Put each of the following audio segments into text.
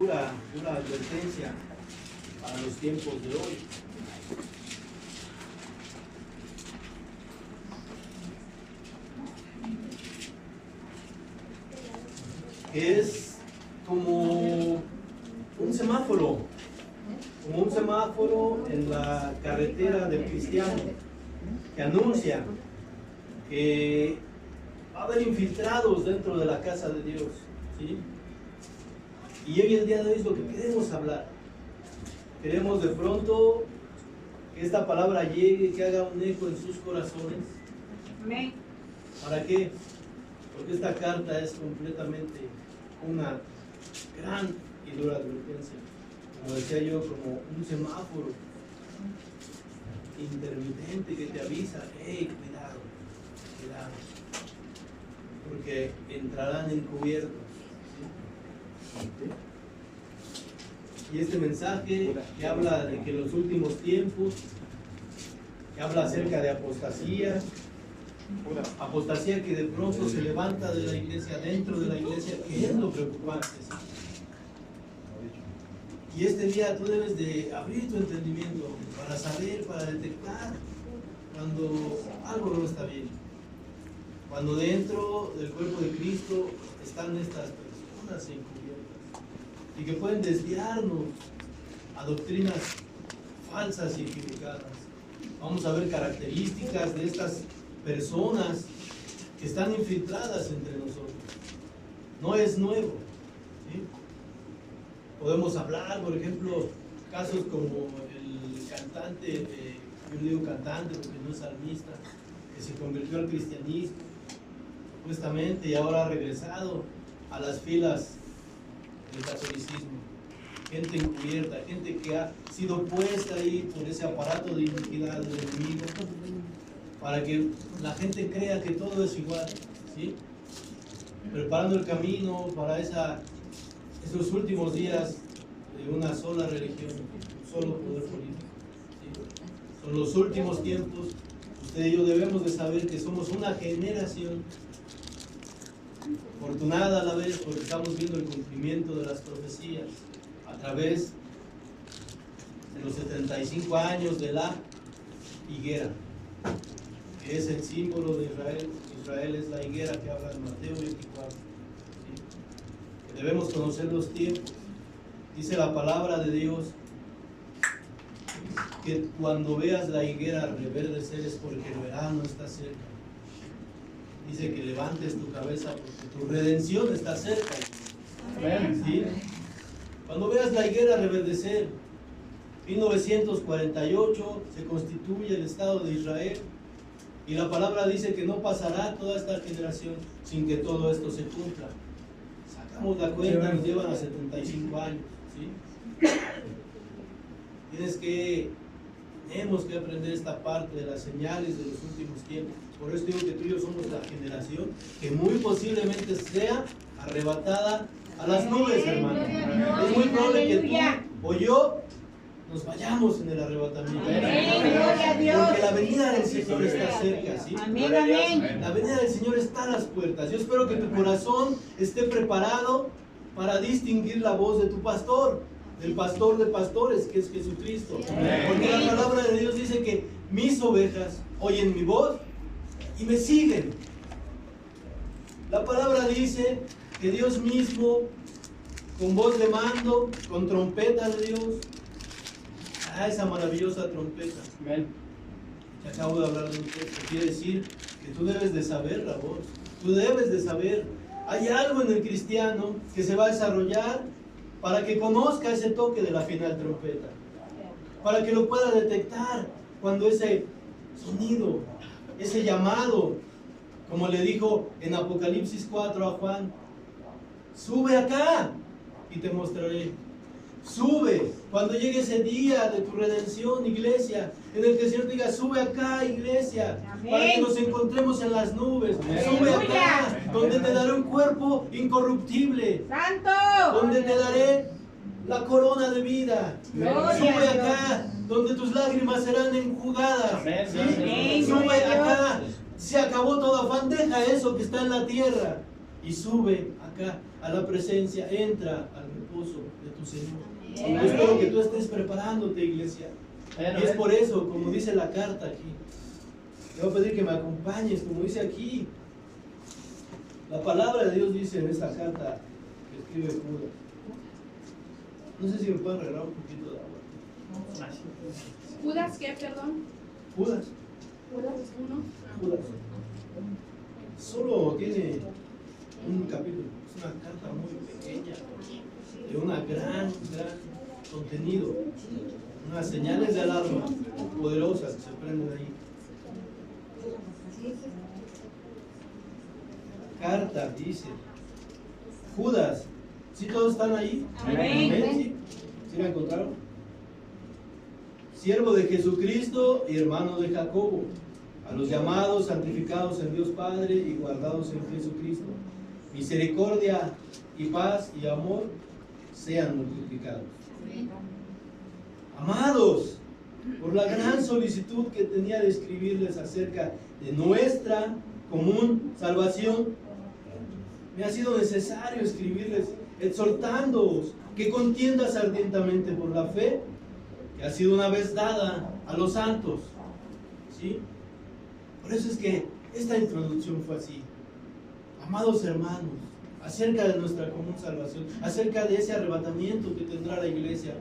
Una advertencia para los tiempos de hoy. Es como un semáforo en la carretera del cristiano, que anuncia que va a haber infiltrados dentro de la casa de Dios, ¿sí? Y hoy el día de hoy es lo que queremos hablar. Queremos de pronto que esta palabra llegue, que haga un eco en sus corazones. Amén. ¿Para qué? Porque esta carta es completamente una gran y dura advertencia. Como decía yo, como un semáforo intermitente que te avisa: hey, cuidado, cuidado, porque entrarán encubiertos. ¿Sí? Y este mensaje que habla de que los últimos tiempos, que habla acerca de apostasía que de pronto se levanta de la iglesia, dentro de la iglesia, que es lo preocupante, ¿sí? Y este día tú debes de abrir tu entendimiento para saber, para detectar cuando algo no está bien, cuando dentro del cuerpo de Cristo están estas personas encubiertas y que pueden desviarnos a doctrinas falsas y equivocadas. Vamos a ver características de estas personas que están infiltradas entre nosotros. No es nuevo, ¿sí? Podemos hablar, por ejemplo, casos como el cantante, yo le digo cantante porque no es salmista, que se convirtió al cristianismo supuestamente y ahora ha regresado a las filas del catolicismo. Gente encubierta, gente que ha sido puesta ahí por ese aparato de iniquidad del enemigo, para que la gente crea que todo es igual, ¿sí? Preparando el camino para esos últimos días de una sola religión, un solo poder político, ¿sí? Son los últimos tiempos. Usted y yo debemos de saber que somos una generación afortunada a la vez, porque estamos viendo el cumplimiento de las profecías a través de los 75 años de la higuera, que es el símbolo de Israel. Israel es la higuera que habla en Mateo 24. ¿Sí? Que debemos conocer los tiempos. Dice la palabra de Dios que cuando veas la higuera reverdecer es porque el verano está cerca. Dice que levantes tu cabeza porque tu redención está cerca. ¿Sí? Cuando veas la higuera reverdecer, 1948 se constituye el Estado de Israel. Y la palabra dice que no pasará toda esta generación sin que todo esto se cumpla. Sacamos la cuenta, nos llevan a 75 años, ¿sí? Tenemos que aprender esta parte de las señales de los últimos tiempos. Por eso digo que tú y yo somos la generación que muy posiblemente sea arrebatada a las nubes, hermano. Es muy probable que tú o yo nos vayamos en el arrebatamiento. Porque la venida del Señor está cerca, ¿sí? La venida del Señor está a las puertas. Yo espero que tu corazón esté preparado para distinguir la voz de tu pastor, del pastor de pastores, que es Jesucristo. Porque la palabra de Dios dice que mis ovejas oyen mi voz y me siguen. La palabra dice que Dios mismo, con voz de mando, con trompeta de Dios, esa maravillosa trompeta. Te acabo de hablar de un texto. Quiere decir que tú debes de saber la voz. Tú debes de saber. Hay algo en el cristiano que se va a desarrollar para que conozca ese toque de la final trompeta. Para que lo pueda detectar cuando ese sonido, ese llamado, como le dijo en Apocalipsis 4 a Juan: sube acá y te mostraré. Sube, cuando llegue ese día de tu redención, iglesia, en el que el Señor diga: sube acá, iglesia. Amén. Para que nos encontremos en las nubes. Amén. Sube acá, donde te daré un cuerpo incorruptible. ¡Santo! Donde te daré la corona de vida. Gloria. Sube acá, donde tus lágrimas serán enjugadas. ¿Sí? Amén. Sube acá, se acabó todo afán, deja eso que está en la tierra y sube acá. a la presencia, entra al reposo de tu Señor. Yo espero que tú estés preparándote, iglesia. Y es por eso, como dice la carta aquí, te voy a pedir que me acompañes, como dice aquí. La palabra de Dios dice en esta carta que escribe Judas. No sé si me pueden regalar un poquito de agua. ¿Judas qué, perdón? Judas. Judas 1. Judas. Solo tiene un capítulo. Es una carta muy pequeña, de una gran contenido. Unas señales de alarma poderosas que se prenden ahí. Carta dice Judas. ¿Sí todos están ahí? Amén. ¿Sí? ¿Sí la encontraron? Siervo de Jesucristo y hermano de Jacobo, a los llamados, santificados en Dios Padre y guardados en Jesucristo, misericordia y paz y amor sean multiplicados. Amados, por la gran solicitud que tenía de escribirles acerca de nuestra común salvación, me ha sido necesario escribirles exhortándoos que contiendas ardientemente por la fe que ha sido una vez dada a los santos. ¿Sí? Por eso es que esta introducción fue así. Amados hermanos, acerca de nuestra común salvación, acerca de ese arrebatamiento que tendrá la iglesia,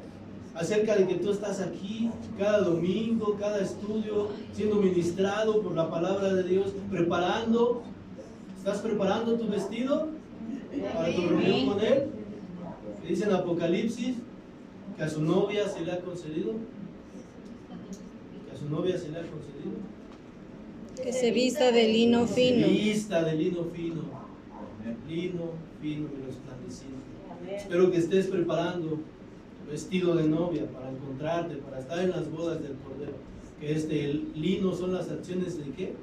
acerca de que tú estás aquí cada domingo, cada estudio, siendo ministrado por la palabra de Dios, ¿estás preparando tu vestido para tu reunión con Él? Que dice en Apocalipsis que a su novia se le ha concedido. Que a su novia se le ha concedido. Que se vista de lino fino. Se vista de lino fino. Lino fino y resplandeciente. Espero que estés preparando tu vestido de novia para encontrarte, para estar en las bodas del Cordero. Que el lino son las acciones de ¿qué?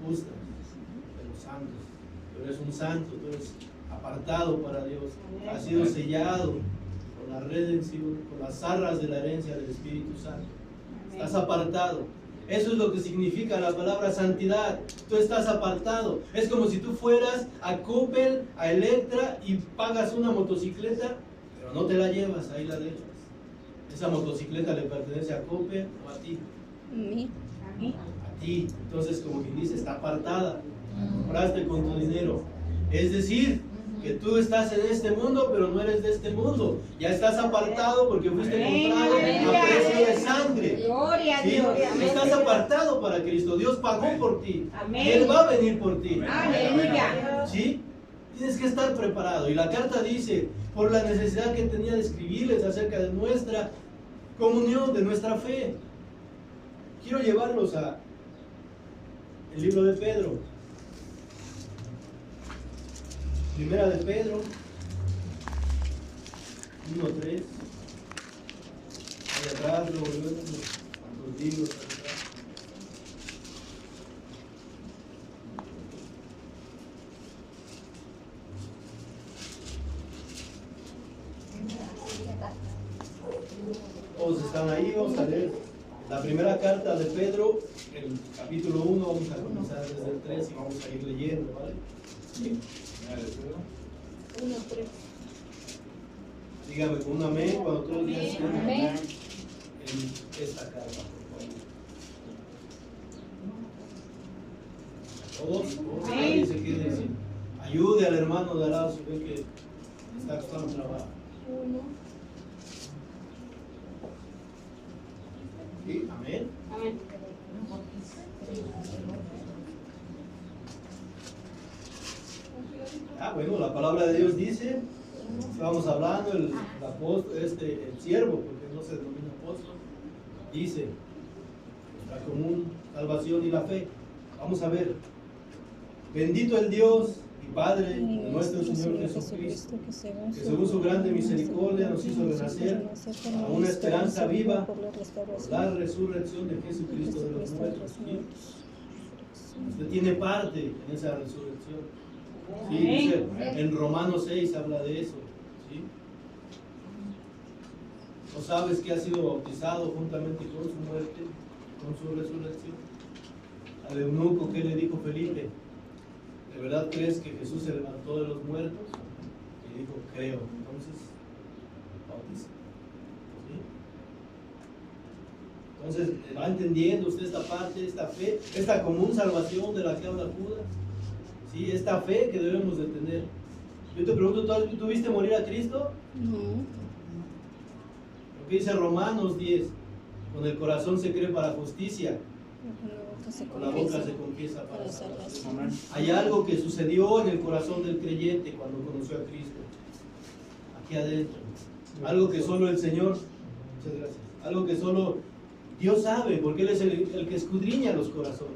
Justas, de los santos. Tú eres un santo, tú eres apartado para Dios. Has sido sellado con la redención, con las arras de la herencia del Espíritu Santo. Estás apartado. Eso es lo que significa la palabra santidad. Tú estás apartado. Es como si tú fueras a Coppel, a Electra y pagas una motocicleta, pero no te la llevas, ahí la dejas. Esa motocicleta le pertenece a Coppel o a ti. A ti. Entonces, como quien dice, está apartada. Compraste con tu dinero. Es decir, que tú estás en este mundo, pero no eres de este mundo. Ya estás apartado porque fuiste comprado a precio de sangre. Gloria a ¿Sí? Dios. Estás apartado para Cristo. Dios pagó por ti. Amén. Y Él va a venir por ti. Aleluya. ¿Sí? Tienes que estar preparado. Y la carta dice, por la necesidad que tenía de escribirles acerca de nuestra comunión, de nuestra fe. Quiero llevarlos a el libro de Pedro. Primera de Pedro 1:3. Ahí atrás, luego los libros atrás. Todos están ahí, vamos a leer la primera carta de Pedro, el capítulo 1, vamos a comenzar desde el 3 y vamos a ir leyendo, ¿vale? Sí. 1:3. Dígame con un amén cuando todos ya estén Amén. en esta carta, por favor. Todos, nadie se quede sin. Ayude al hermano de al lado si ve que está costando trabajo. 1. ¿Sí? Amén. Amén. Bueno, la palabra de Dios dice, estábamos hablando, el apóstol, el siervo, porque no se denomina apóstol, dice, la común salvación y la fe. Vamos a ver, bendito el Dios y Padre de nuestro Señor Jesucristo, que según su grande misericordia nos hizo renacer a una esperanza viva por la resurrección de Jesucristo de los muertos. ¿Sí? Usted tiene parte en esa resurrección. Sí, dice, en Romanos 6 habla de eso. ¿Sí? ¿No sabes que ha sido bautizado juntamente con su muerte, con su resurrección? Al eunuco, ¿qué le dijo Felipe? ¿De verdad crees que Jesús se levantó de los muertos? Y dijo, creo. Entonces, bautiza. ¿Sí? Entonces, ¿va entendiendo usted esta parte, esta fe, esta común salvación de la que habla Judas? ¿Sí? Esta fe que debemos de tener. Yo te pregunto, ¿tú viste morir a Cristo? No. Lo que dice Romanos 10, con el corazón se cree para justicia, con la boca se confiesa para salvación. Hay algo que sucedió en el corazón del creyente cuando conoció a Cristo, aquí adentro, algo que solo el Señor, muchas gracias, algo que solo Dios sabe, porque Él es el que escudriña los corazones.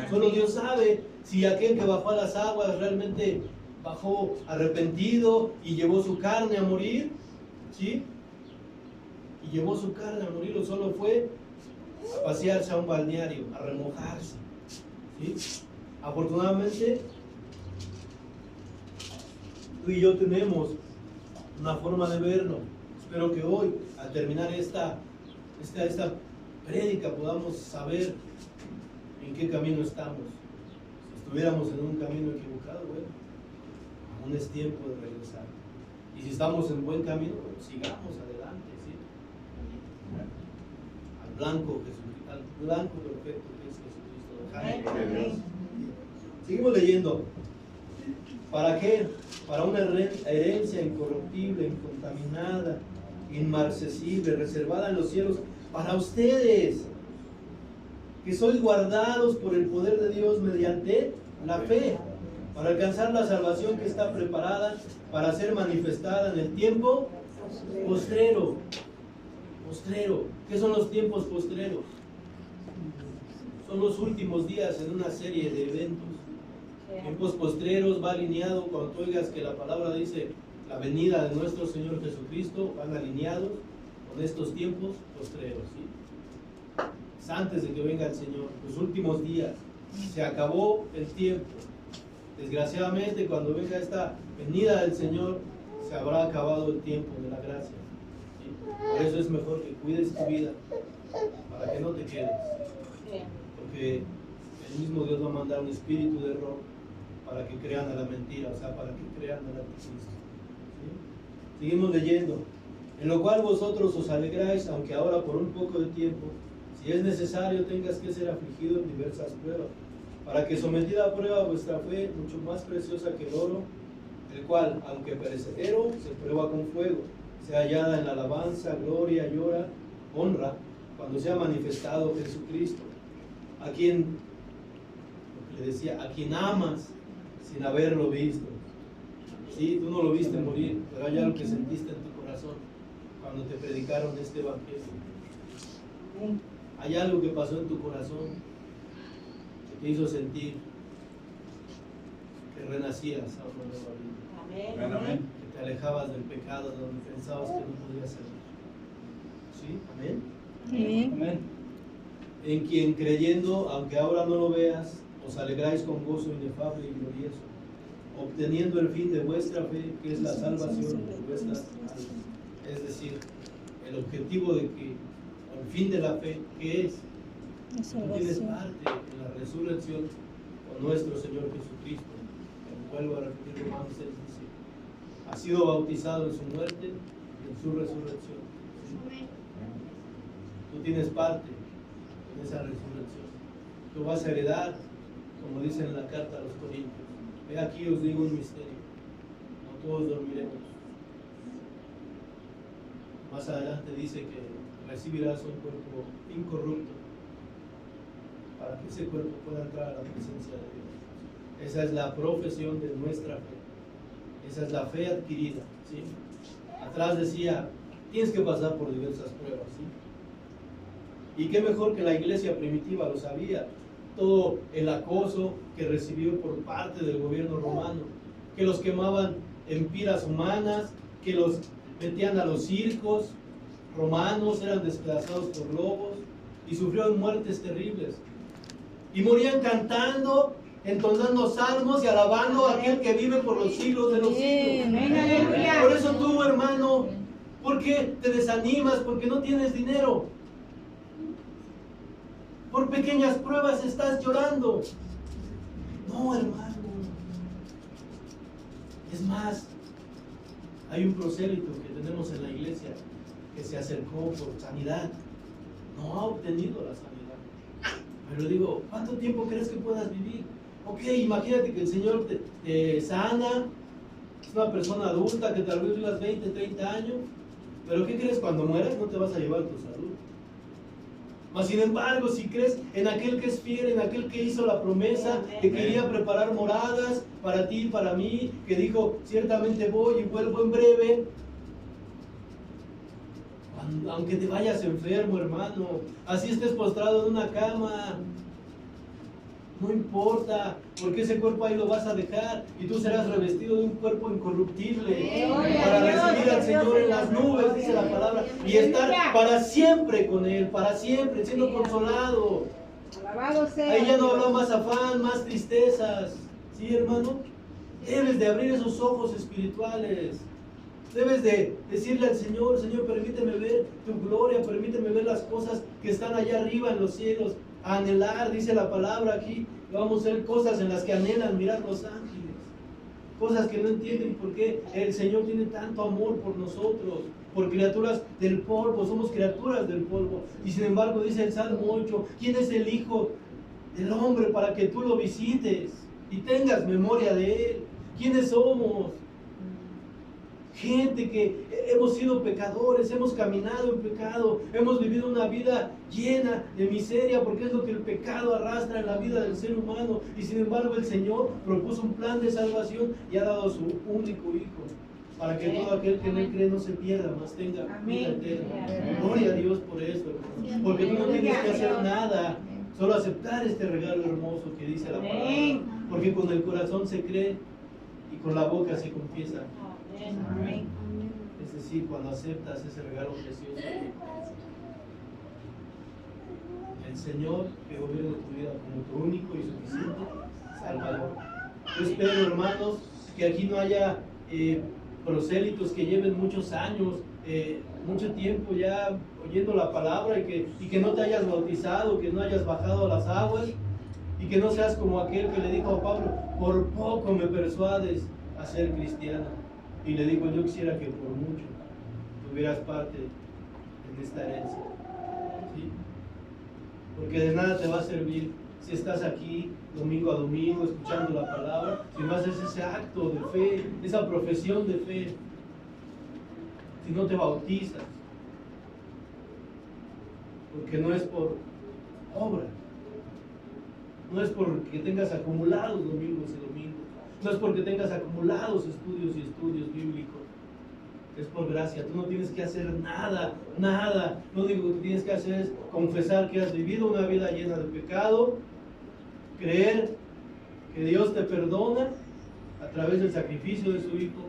Solo Dios sabe si aquel que bajó a las aguas realmente bajó arrepentido y llevó su carne a morir, ¿sí? Y llevó su carne a morir, o solo fue a pasearse a un balneario, a remojarse, ¿sí? Afortunadamente, tú y yo tenemos una forma de verlo. Espero que hoy, al terminar esta prédica, podamos saber en qué camino estamos. Si estuviéramos en un camino equivocado, bueno, aún es tiempo de regresar. Y si estamos en buen camino, bueno, sigamos adelante, ¿sí? Al blanco perfecto que es Jesucristo. Seguimos leyendo. ¿Para qué? Para una herencia incorruptible, incontaminada, inmarcesible, reservada en los cielos para ustedes, que sois guardados por el poder de Dios mediante la fe, para alcanzar la salvación que está preparada para ser manifestada en el tiempo postrero. ¿Qué son los tiempos postreros? Son los últimos días en una serie de eventos. Tiempos postreros va alineado cuando tú oigas que la palabra dice la venida de nuestro Señor Jesucristo, van alineados con estos tiempos postreros, ¿sí? Es antes de que venga el Señor, los últimos días. Se acabó el tiempo. Desgraciadamente, cuando venga esta venida del Señor, se habrá acabado el tiempo de la gracia, ¿sí? Por eso es mejor que cuides tu vida, para que no te quedes. Porque el mismo Dios va a mandar un espíritu de error para que crean a la mentira, o sea, para que crean al anticristo, ¿sí? Seguimos leyendo. En lo cual vosotros os alegráis, aunque ahora por un poco de tiempo, si es necesario, tengas que ser afligido en diversas pruebas, para que sometida a prueba vuestra fe, mucho más preciosa que el oro, el cual, aunque perecedero, se prueba con fuego, sea hallada en la alabanza, gloria y honra, cuando sea manifestado Jesucristo, a quien, lo que le decía, a quien amas sin haberlo visto. Sí, tú no lo viste morir, pero hay algo que sentiste en tu corazón cuando te predicaron este evangelio. Hay algo que pasó en tu corazón que te hizo sentir que renacías a una nueva vida. Amén. Que te alejabas del pecado de donde pensabas que no podías salir. ¿Sí? Amén. Amén. Amén. En quien creyendo, aunque ahora no lo veas, os alegráis con gozo inefable y glorioso, obteniendo el fin de vuestra fe, que es la salvación de vuestras almas. Es decir, el objetivo de que, el fin de la fe, que es, tú tienes parte en la resurrección con nuestro Señor Jesucristo. Vuelvo a repetir Romanos 6, dice, ha sido bautizado en su muerte y en su resurrección. Tú tienes parte en esa resurrección. Tú vas a heredar, como dice en la carta a los Corintios. He aquí os digo un misterio, no todos dormiremos. Más adelante dice que recibirás un cuerpo incorrupto para que ese cuerpo pueda entrar a la presencia de Dios. Esa es la profesión de nuestra fe. Esa es la fe adquirida, ¿sí? Atrás decía, tienes que pasar por diversas pruebas, ¿sí? Y qué mejor que la iglesia primitiva lo sabía. Todo el acoso que recibió por parte del gobierno romano, que los quemaban en piras humanas, que los metían a los circos romanos, eran despedazados por lobos y sufrieron muertes terribles. Y morían cantando, entonando salmos y alabando a aquel que vive por los siglos de los siglos. Por eso tú, hermano, ¿por qué te desanimas? Porque no tienes dinero. Por pequeñas pruebas estás llorando. No, hermano, Es más, hay un prosélito que tenemos en la iglesia que se acercó por sanidad. No ha obtenido la sanidad. Pero digo, ¿cuánto tiempo crees que puedas vivir? Ok, imagínate que el Señor te sana, es una persona adulta que tal vez vivas 20, 30 años, pero ¿qué crees? Cuando mueras no te vas a llevar tu salud. Mas sin embargo, si crees en aquel que es fiel, en aquel que hizo la promesa, que quería preparar moradas para ti y para mí, que dijo, ciertamente voy y vuelvo en breve, aunque te vayas enfermo, hermano, así estés postrado en una cama, no importa, porque ese cuerpo ahí lo vas a dejar y tú serás revestido de un cuerpo incorruptible para recibir al Señor en las nubes, dice la palabra, y estar para siempre con Él, para siempre, siendo consolado. Alabado sea. Ahí ya no habrá más afán, más tristezas, ¿sí, hermano? Debes de abrir esos ojos espirituales. Debes de decirle al Señor, Señor, permíteme ver tu gloria, permíteme ver las cosas que están allá arriba en los cielos. A anhelar, dice la palabra aquí, vamos a ver cosas en las que anhelan mirar los ángeles. Cosas que no entienden por qué el Señor tiene tanto amor por nosotros, por criaturas del polvo, somos criaturas del polvo. Y sin embargo dice el Salmo 8, ¿quién es el Hijo del Hombre para que tú lo visites y tengas memoria de Él? ¿Quiénes somos? Gente que hemos sido pecadores, hemos caminado en pecado, hemos vivido una vida llena de miseria, porque es lo que el pecado arrastra en la vida del ser humano. Y sin embargo el Señor propuso un plan de salvación y ha dado a su único Hijo, para que todo aquel que en Él cree no se pierda, mas tenga vida eterna. Gloria a Dios por eso, hermano, porque tú no tienes que hacer nada, solo aceptar este regalo hermoso que dice la palabra, porque con el corazón se cree y con la boca se confiesa. Amén. Es decir, cuando aceptas ese regalo precioso, el Señor que gobierne tu vida como tu único y suficiente Salvador. Yo espero, hermanos, que aquí no haya prosélitos que lleven muchos años, mucho tiempo ya oyendo la palabra y que no te hayas bautizado, que no hayas bajado a las aguas y que no seas como aquel que le dijo a Pablo, por poco me persuades a ser cristiano. Y le digo, yo quisiera que por mucho tuvieras parte en esta herencia, ¿sí? Porque de nada te va a servir si estás aquí domingo a domingo escuchando la palabra, si no haces ese acto de fe, esa profesión de fe, si no te bautizas, porque no es por obra, no es porque tengas acumulados domingos y domingos, no es porque tengas acumulados estudios y estudios bíblicos, es por gracia. Tú no tienes que hacer nada, nada. Lo único que tienes que hacer es confesar que has vivido una vida llena de pecado, creer que Dios te perdona a través del sacrificio de su Hijo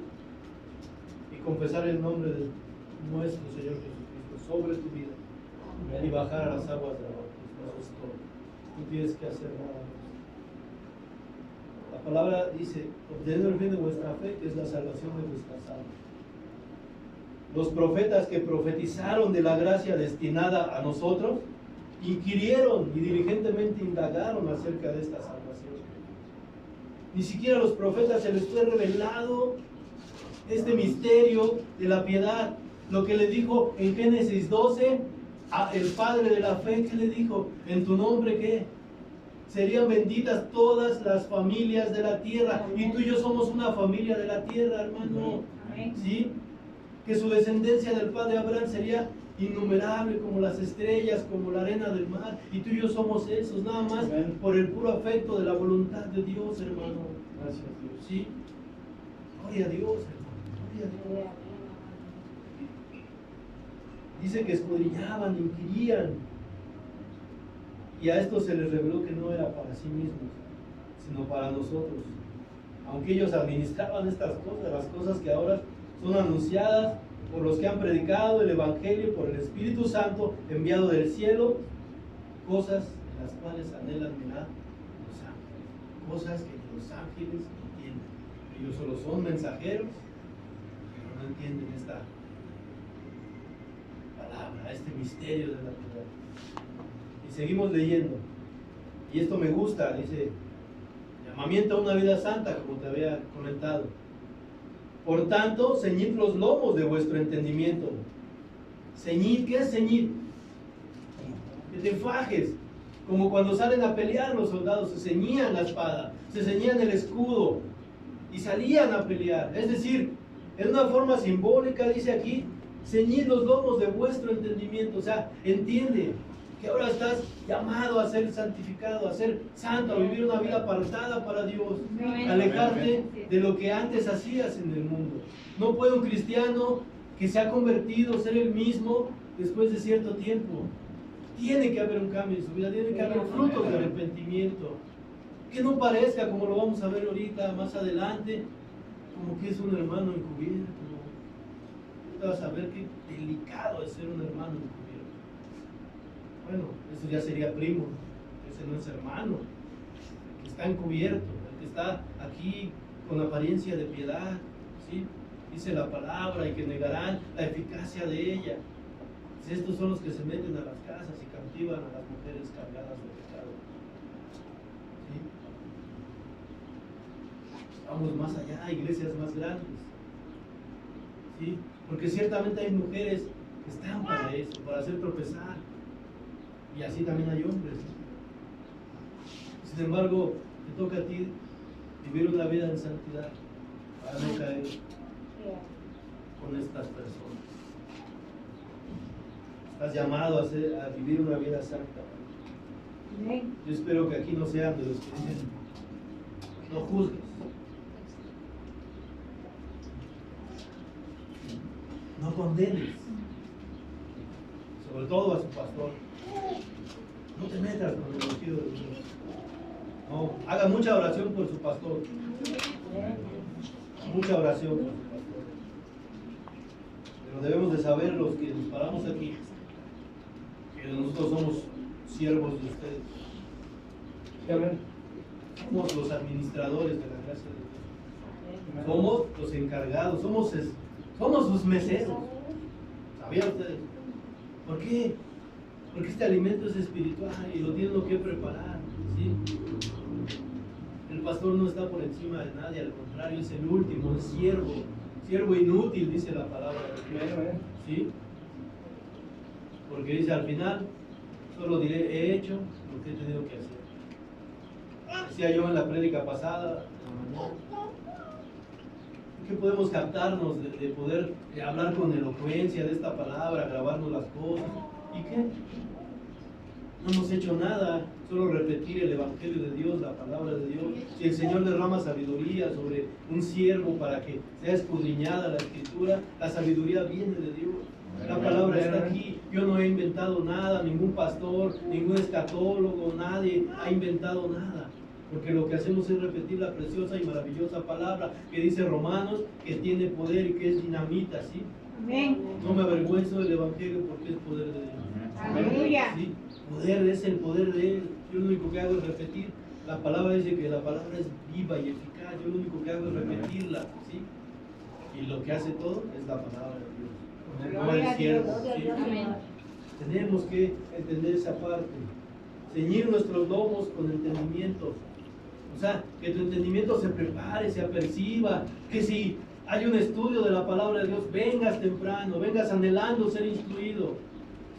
y confesar el nombre de nuestro Señor Jesucristo sobre tu vida y bajar a las aguas de la bautismo. Eso es todo. No tienes que hacer nada. La palabra dice, obteniendo el fin de vuestra fe, que es la salvación de vuestras almas. Los profetas que profetizaron de la gracia destinada a nosotros, inquirieron y diligentemente indagaron acerca de esta salvación. Ni siquiera a los profetas se les fue revelado este misterio de la piedad. Lo que le dijo en Génesis 12, el Padre de la fe, ¿qué le dijo? En tu nombre, ¿qué? Serían benditas todas las familias de la tierra. Y tú y yo somos una familia de la tierra, hermano. ¿Sí? Que su descendencia del padre Abraham sería innumerable como las estrellas, como la arena del mar. Y tú y yo somos esos, nada más por el puro afecto de la voluntad de Dios, hermano. Gracias, Dios. ¿Sí? Gloria a Dios, hermano. Gloria a Dios. Dice que escudriñaban, inquirían. Y a esto se les reveló que no era para sí mismos, sino para nosotros. Aunque ellos administraban estas cosas, las cosas que ahora son anunciadas por los que han predicado el Evangelio, por el Espíritu Santo enviado del cielo, cosas en las cuales anhelan mirar los ángeles, cosas que los ángeles entienden. Ellos solo son mensajeros, pero no entienden esta palabra, este misterio de la piedad. Y seguimos leyendo, y esto me gusta, dice, llamamiento a una vida santa, como te había comentado. Por tanto, ceñid los lomos de vuestro entendimiento. Ceñid, ¿qué es ceñid? Que te fajes. Como cuando salen a pelear los soldados, se ceñían la espada, se ceñían el escudo y salían a pelear. Es decir, en una forma simbólica, dice aquí, ceñid los lomos de vuestro entendimiento. O sea, entiende que ahora estás llamado a ser santificado, a ser santo, a vivir una vida apartada para Dios, alejarte de lo que antes hacías en el mundo. No puede un cristiano que se ha convertido ser el mismo después de cierto tiempo. Tiene que haber un cambio en su vida, tiene que haber frutos de arrepentimiento. Que no parezca, como lo vamos a ver ahorita, más adelante, como que es un hermano encubierto. Te vas a ver qué delicado es ser un hermano encubierto. Bueno, eso ya sería primo, ese no es hermano, el que está encubierto, el que está aquí con apariencia de piedad, ¿sí? Dice la palabra y que negarán la eficacia de ella. Estos son los que se meten a las casas y cautivan a las mujeres cargadas de pecado. ¿Sí? Vamos más allá, iglesias más grandes. ¿Sí? Porque ciertamente hay mujeres que están para eso, para hacer tropezar. Y así también hay hombres. Sin embargo, te toca a ti vivir una vida en santidad para no caer con estas personas. Estás llamado a vivir una vida santa. Yo espero que aquí no sean de los que dicen, no juzgues. No condenes. Sobre todo a su pastor. No te metas con el ungido de Dios. No, haga mucha oración por su pastor. Mucha oración por su pastor. Pero debemos de saber los que nos paramos aquí, que nosotros somos siervos de ustedes. Somos los administradores de la gracia de Dios. Somos los encargados, somos sus meseros. ¿Sabían ustedes? ¿Por qué? Porque este alimento es espiritual y lo tienen que preparar. ¿Sí? El pastor no está por encima de nadie, al contrario, es el último, es siervo inútil, dice la palabra de Dios. ¿Sí? Porque dice al final, solo diré, he hecho lo que he tenido que hacer. Decía yo en la prédica pasada, que podemos captarnos de poder hablar con elocuencia de esta palabra, grabarnos las cosas. ¿Y qué? No hemos hecho nada, solo repetir el Evangelio de Dios, la palabra de Dios. Si el Señor derrama sabiduría sobre un siervo para que sea escudriñada la Escritura, la sabiduría viene de Dios. La palabra está aquí. Yo no he inventado nada, ningún pastor, ningún escatólogo, nadie ha inventado nada. Porque lo que hacemos es repetir la preciosa y maravillosa palabra que dice Romanos, que tiene poder y que es dinamita, ¿sí? Amén. No me avergüenzo del Evangelio porque es poder de Dios. Aleluya. ¿Sí? Poder es el poder de Él. Yo lo único que hago es repetir. La palabra dice que la palabra es viva y eficaz. Yo lo único que hago es repetirla, ¿sí? Y lo que hace todo es la palabra de Dios. No el siervo, ¿sí? Tenemos que entender esa parte. Ceñir nuestros lomos con entendimiento. O sea, que tu entendimiento se prepare, se aperciba, que si hay un estudio de la palabra de Dios, vengas temprano, vengas anhelando ser instruido,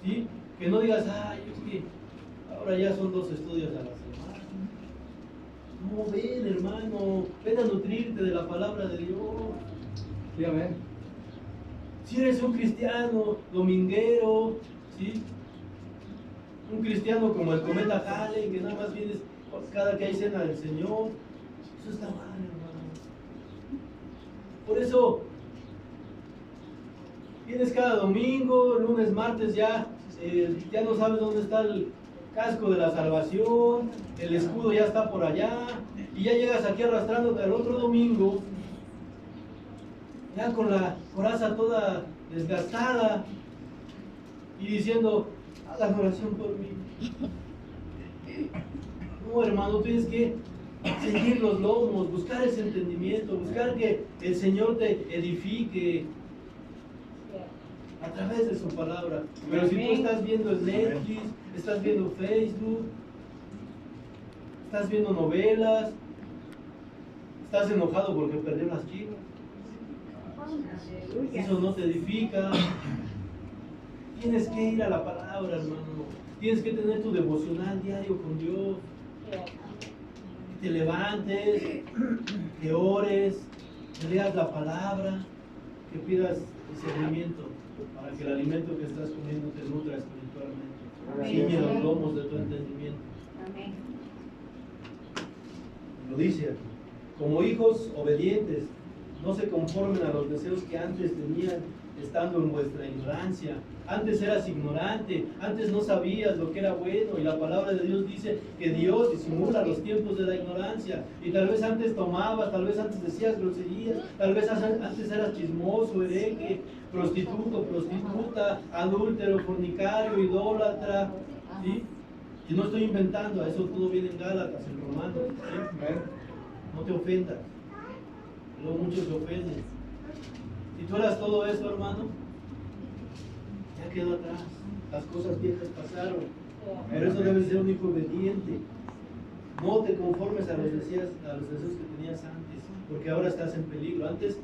¿sí? Que no digas, ay, es que ahora ya son 2 estudios a la semana. No, ven hermano, ven a nutrirte de la palabra de Dios. Sí, amén. Si eres un cristiano dominguero, ¿sí? Un cristiano como el cometa Halley, que nada más vienes cada que hay cena del Señor, eso está mal, hermano. Por eso vienes cada domingo, lunes, martes ya no sabes dónde está el casco de la salvación, el escudo ya está por allá, y ya llegas aquí arrastrándote al otro domingo, ya con la coraza toda desgastada, y diciendo, hagan oración por mí. No, hermano, tienes que seguir los lomos, buscar ese entendimiento, buscar que el Señor te edifique a través de su palabra. Pero si tú estás viendo el Netflix, estás viendo Facebook, estás viendo novelas, estás enojado porque perdió las Chivas, Aleluya. Eso no te edifica. Tienes que ir a la palabra, hermano. Tienes que tener tu devocional diario con Dios. Que te levantes, que ores, que leas la palabra, que pidas discernimiento para que el alimento que estás comiendo te nutra espiritualmente. Ciñe los lomos de tu entendimiento. Amén. Lo dice aquí. Como hijos obedientes, no se conformen a los deseos que antes tenían estando en vuestra ignorancia. Antes eras ignorante, antes no sabías lo que era bueno, y la palabra de Dios dice que Dios disimula los tiempos de la ignorancia. Y tal vez antes tomabas, tal vez antes decías groserías, tal vez antes eras chismoso, hereje, prostituto, prostituta, adúltero, fornicario, idólatra, ¿sí? Y no estoy inventando, eso todo viene en Gálatas, en Romanos, ¿sí? No te ofendas. Luego muchos se ofenden. Si tú eras todo eso, hermano, ya quedó atrás. Las cosas viejas pasaron. Por eso debes ser un hijo obediente. No te conformes a los deseos que tenías antes, porque ahora estás en peligro. Antes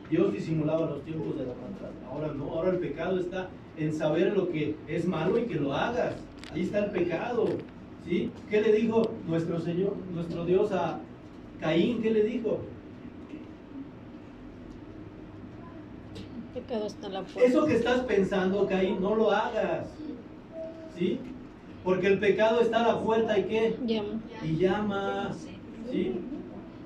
Dios disimulaba los tiempos de la maldad. Ahora no. Ahora el pecado está en saber lo que es malo y que lo hagas. Ahí está el pecado. ¿Sí? ¿Qué le dijo nuestro Señor, nuestro Dios a Caín? ¿Qué le dijo? Pecado está en la puerta. Eso que estás pensando, Caín, no lo hagas. ¿Sí? Porque el pecado está a la puerta y ¿qué? Llama. Y llama. ¿Sí?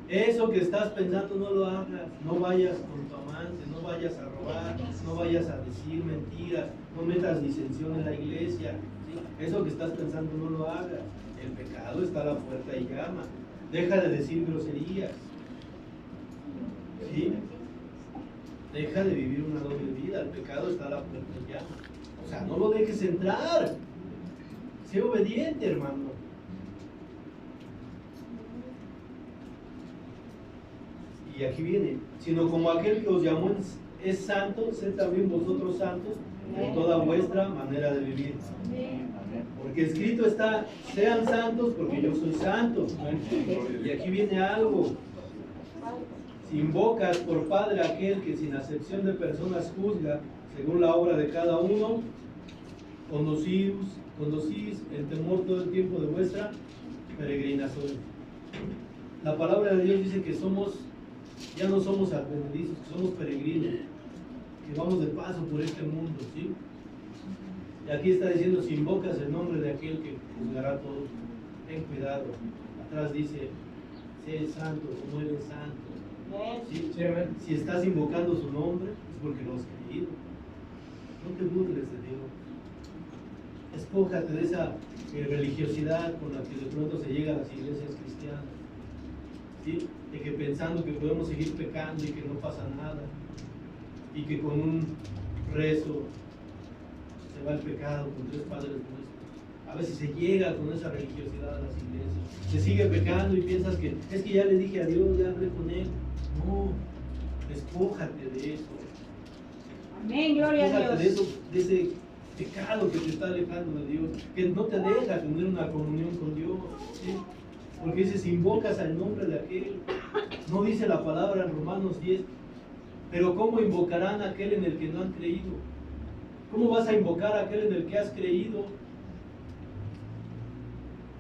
Eso que estás pensando no lo hagas. No vayas con tu amante, no vayas a robar, no vayas a decir mentiras, no metas disensión en la iglesia. ¿Sí? Eso que estás pensando no lo hagas. El pecado está a la puerta y llama. Deja de decir groserías. ¿Sí? Deja de vivir una doble vida. El pecado está a la puerta y llama. O sea, no lo dejes entrar. Sé obediente, hermano. Y aquí viene, sino como aquel que os llamó es santo, sed también vosotros santos en toda vuestra manera de vivir. Porque escrito está, sean santos porque yo soy santo. Y aquí viene algo. Si invocas por Padre aquel que sin acepción de personas juzga según la obra de cada uno, conducís en temor todo el tiempo de vuestra peregrinación. La palabra de Dios dice que ya no somos advenedizos, que somos peregrinos, que vamos de paso por este mundo, ¿sí? Y aquí está diciendo, si invocas el nombre de aquel que juzgará todo, ten cuidado. Atrás dice, sé santo como eres santo. ¿Sí? Si estás invocando su nombre, es porque lo has creído. No te burles de Dios. Espójate de esa religiosidad con la que de pronto se llega a las iglesias cristianas. ¿Sí? De que pensando que podemos seguir pecando y que no pasa nada. Y que con un rezo se va el pecado con 3 Padres Nuestros. A veces se llega con esa religiosidad a las iglesias. Se sigue pecando y piensas que es que ya le dije a Dios, ya hablé con Él. No, despójate de eso. Amén, gloria a Despójate Dios. de ese pecado que te está alejando de Dios, que no te deja tener una comunión con Dios. ¿Sí? Porque dice, si invocas al nombre de aquel, no dice la palabra en Romanos 10, pero ¿cómo invocarán a aquel en el que no han creído? ¿Cómo vas a invocar a aquel en el que has creído,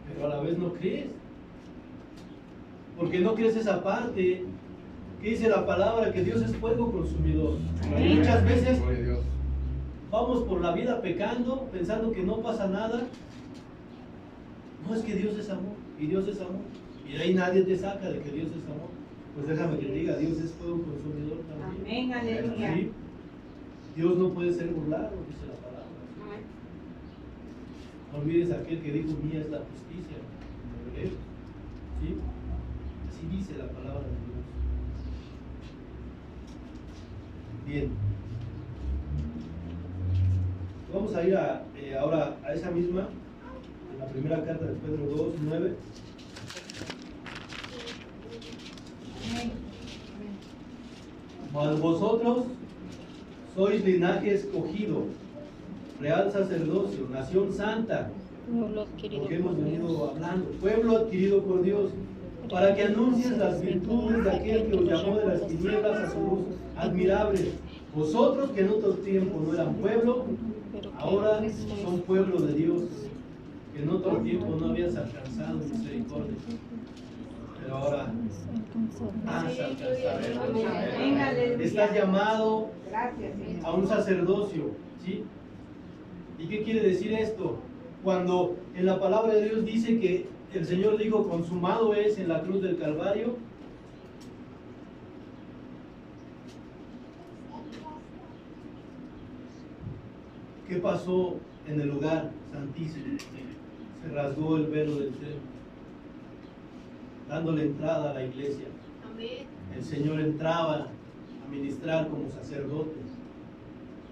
pero a la vez no crees? Porque no crees esa parte que dice la palabra, que Dios es fuego consumidor. Y muchas veces vamos por la vida pecando, pensando que no pasa nada. No, es que Dios es amor, y Dios es amor. Y de ahí nadie te saca de que Dios es amor. Pues déjame que te diga, Dios es fuego consumidor también. Amén, aleluya. ¿Sí? Dios no puede ser burlado, dice la palabra. No olvides aquel que dijo, mía es la justicia. ¿Sí? Así dice la palabra de Dios. Bien. Vamos a ir ahora a esa misma, en la primera carta de Pedro 2, 9. Mas vosotros sois linaje escogido, real sacerdocio, nación santa, Pueblo adquirido porque hemos por venido Dios. hablando, pueblo adquirido por Dios, para que anuncies las virtudes de aquel que os llamó de las tinieblas a su luz admirable. Vosotros que en otro tiempo no eran pueblo, ahora son pueblo de Dios, que en otro tiempo no habías alcanzado misericordia, pero ahora has alcanzado. Amén, aleluya. Estás llamado Gracias, Señor. a un sacerdocio, ¿sí? ¿Y qué quiere decir esto? Cuando en la palabra de Dios dice que el Señor dijo, consumado es en la cruz del Calvario, ¿qué pasó en el lugar santísimo? Se rasgó el velo del templo, dándole entrada a la iglesia. El Señor entraba a ministrar como sacerdote,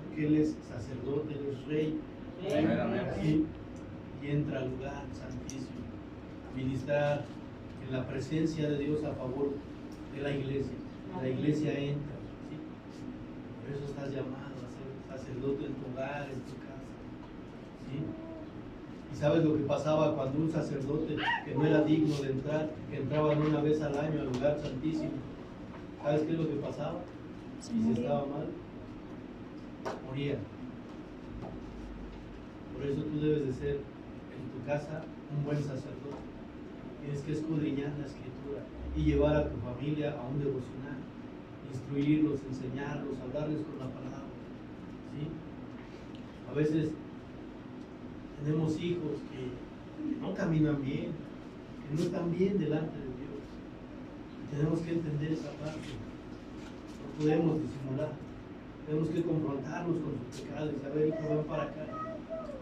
porque Él es sacerdote, Él es rey. ¿Sí? Y entra al lugar santísimo a ministrar en la presencia de Dios a favor de la iglesia. La iglesia entra, ¿sí? Por eso estás llamado a ser sacerdote en tu hogar, en tu casa, ¿sí? Y sabes lo que pasaba cuando un sacerdote que no era digno de entrar, que entraban una vez al año al lugar santísimo. ¿Sabes qué es lo que pasaba? Y si estaba mal, moría. Por eso tú debes de ser en tu casa un buen sacerdote. Tienes que escudriñar la escritura y llevar a tu familia a un devocional, instruirlos, enseñarlos, hablarles con la palabra, ¿sí? A veces tenemos hijos que no caminan bien, que no están bien delante de Dios. Y tenemos que entender esa parte. No podemos disimular. Tenemos que confrontarlos con sus pecados y saber, hijo, ven para acá.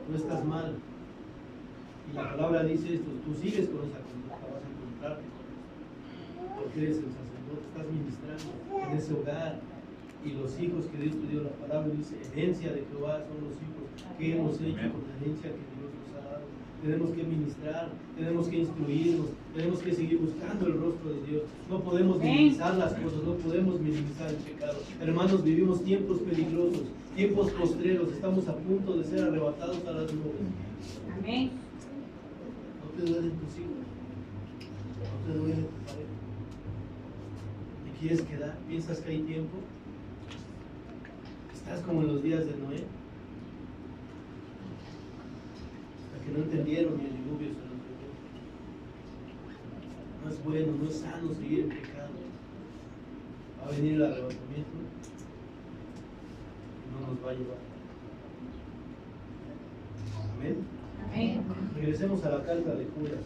No estás mal. Y la palabra dice esto, tú sigues con esa conducta, vas a encontrarte con eso. Porque eres el sacerdote, estás ministrando en ese hogar. Y los hijos que Dios te dio, la palabra dice, herencia de Jehová son los hijos que hemos hecho con la herencia que Dios nos ha dado. Tenemos que ministrar, tenemos que instruirnos, tenemos que seguir buscando el rostro de Dios. No podemos minimizar las cosas, no podemos minimizar el pecado. Hermanos, vivimos tiempos peligrosos, tiempos postreros, estamos a punto de ser arrebatados a las nubes. Amén. ¿No te duelen tus hijos? ¿No te duele tu pareja? ¿Te quieres quedar? ¿Piensas que hay tiempo? ¿Estás como en los días de Noé? Hasta que no entendieron y el diluvio se los llevó. No es bueno, no es sano seguir en pecado. Va a venir el arrebatamiento y no nos va a llevar. Amén. Amén. Regresemos a la carta de Judas.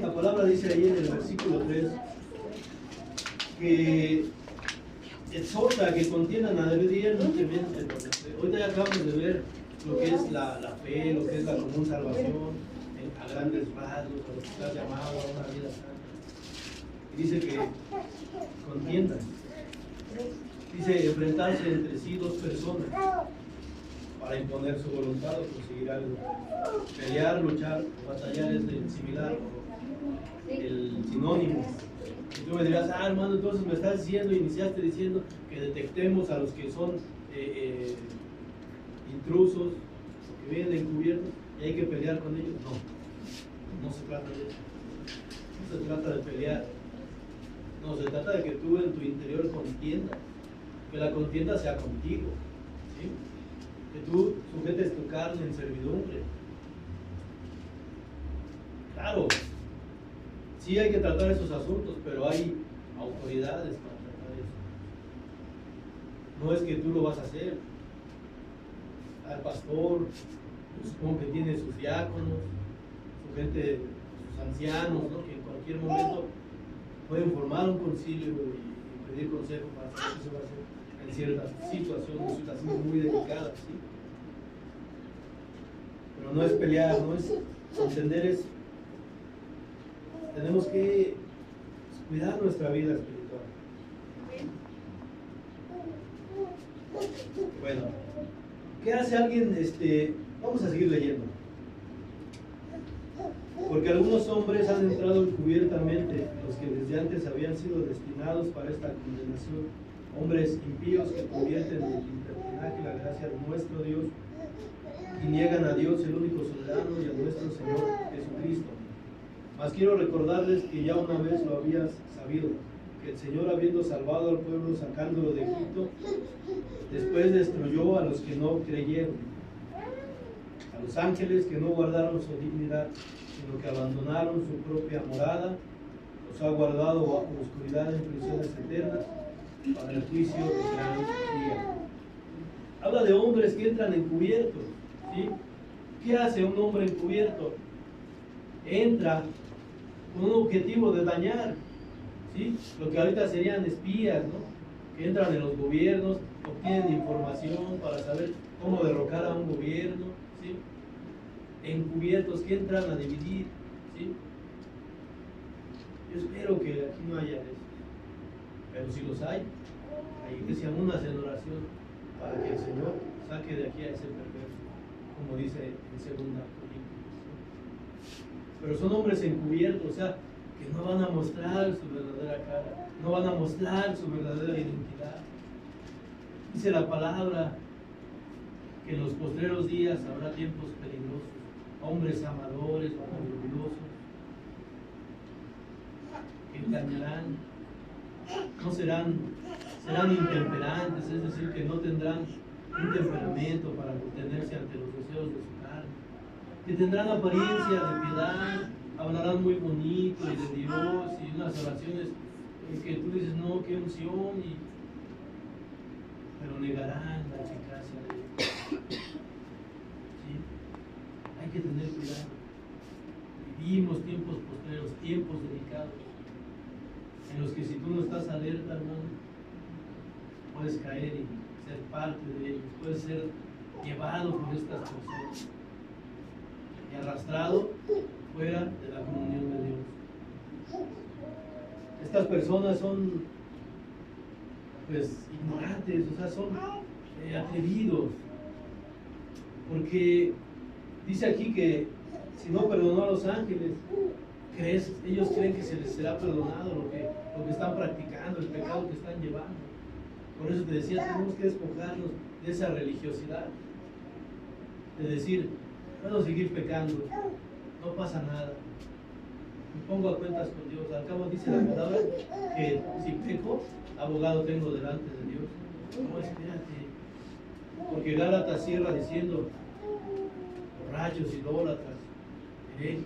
La palabra dice ahí en el versículo 3 que exhorta que contiendan ardientemente por la fe. Ahorita ya acabamos de ver lo que es la fe, lo que es la común salvación, a grandes rasgos, a lo que está llamado a una vida santa. Y dice que contiendan. Dice enfrentarse entre sí dos personas para imponer su voluntad o conseguir algo. Pelear, luchar, batallar es similar, el sinónimo. Y tú me dirás, hermano, entonces me estás diciendo, iniciaste diciendo que detectemos a los que son intrusos, que vienen encubiertos, y hay que pelear con ellos. No se trata de eso. No se trata de pelear. No, se trata de que tú en tu interior contiendas, que la contienda sea contigo, ¿sí? Que tú sujetes tu carne en servidumbre. Claro, sí hay que tratar esos asuntos, pero hay autoridades para tratar eso. No es que tú lo vas a hacer. Al pastor, supongo que tiene sus diáconos, su gente, sus ancianos, ¿no? Que en cualquier momento pueden formar un concilio y pedir consejo para saber qué se va a hacer en ciertas situaciones muy delicadas, ¿sí? Pero no es pelear, no es entender eso. Tenemos que cuidar nuestra vida espiritual. Bueno, ¿qué hace alguien? Vamos a seguir leyendo. Porque algunos hombres han entrado encubiertamente, los que desde antes habían sido destinados para esta condenación, hombres impíos que convierten en libertinaje la gracia de nuestro Dios y niegan a Dios, el único soberano, y a nuestro Señor Jesucristo. Mas quiero recordarles que ya una vez lo habías sabido, que el Señor, habiendo salvado al pueblo sacándolo de Egipto, después destruyó a los que no creyeron, a los ángeles que no guardaron su dignidad, sino que abandonaron su propia morada, los ha guardado bajo oscuridad en prisiones eternas para el juicio del gran día. Habla de hombres que entran encubiertos, ¿sí? ¿Qué hace un hombre encubierto? Entra con un objetivo de dañar, ¿sí? Lo que ahorita serían espías, ¿no? Que entran en los gobiernos, obtienen información para saber cómo derrocar a un gobierno, ¿sí? Encubiertos que entran a dividir, ¿sí? Yo espero que aquí no haya eso, pero si los hay, que se unan en oración para que el Señor saque de aquí a ese perverso, como dice en 2 Corintios. Pero son hombres encubiertos, o sea, que no van a mostrar su verdadera cara, no van a mostrar su verdadera identidad. Dice la palabra que en los postreros días habrá tiempos peligrosos, hombres amadores, orgullosos, que engañarán, no serán intemperantes, es decir, que no tendrán un temperamento para contenerse ante los deseos de su carne, que tendrán apariencia de piedad, hablarán muy bonito y de Dios y unas oraciones que tú dices, no, qué unción, pero negarán la eficacia de Dios. ¿Sí? Hay que tener cuidado. Vivimos tiempos postreros, tiempos delicados, en los que si tú no estás alerta, hermano, puedes caer y ser parte de ellos, puedes ser llevado por estas personas y arrastrado fuera de la comunión de Dios. Estas personas son, pues, ignorantes, o sea, son atrevidos, porque dice aquí que si no perdonó a los ángeles, ellos creen que se les será perdonado lo que están practicando, el pecado que están llevando. Por eso te decía, tenemos que despojarnos de esa religiosidad, de decir, puedo seguir pecando, no pasa nada, me pongo a cuentas con Dios. Al cabo dice la palabra que si peco, abogado tengo delante de Dios. No, espérate, porque Gálatas cierra diciendo, borrachos, idólatras, herejes,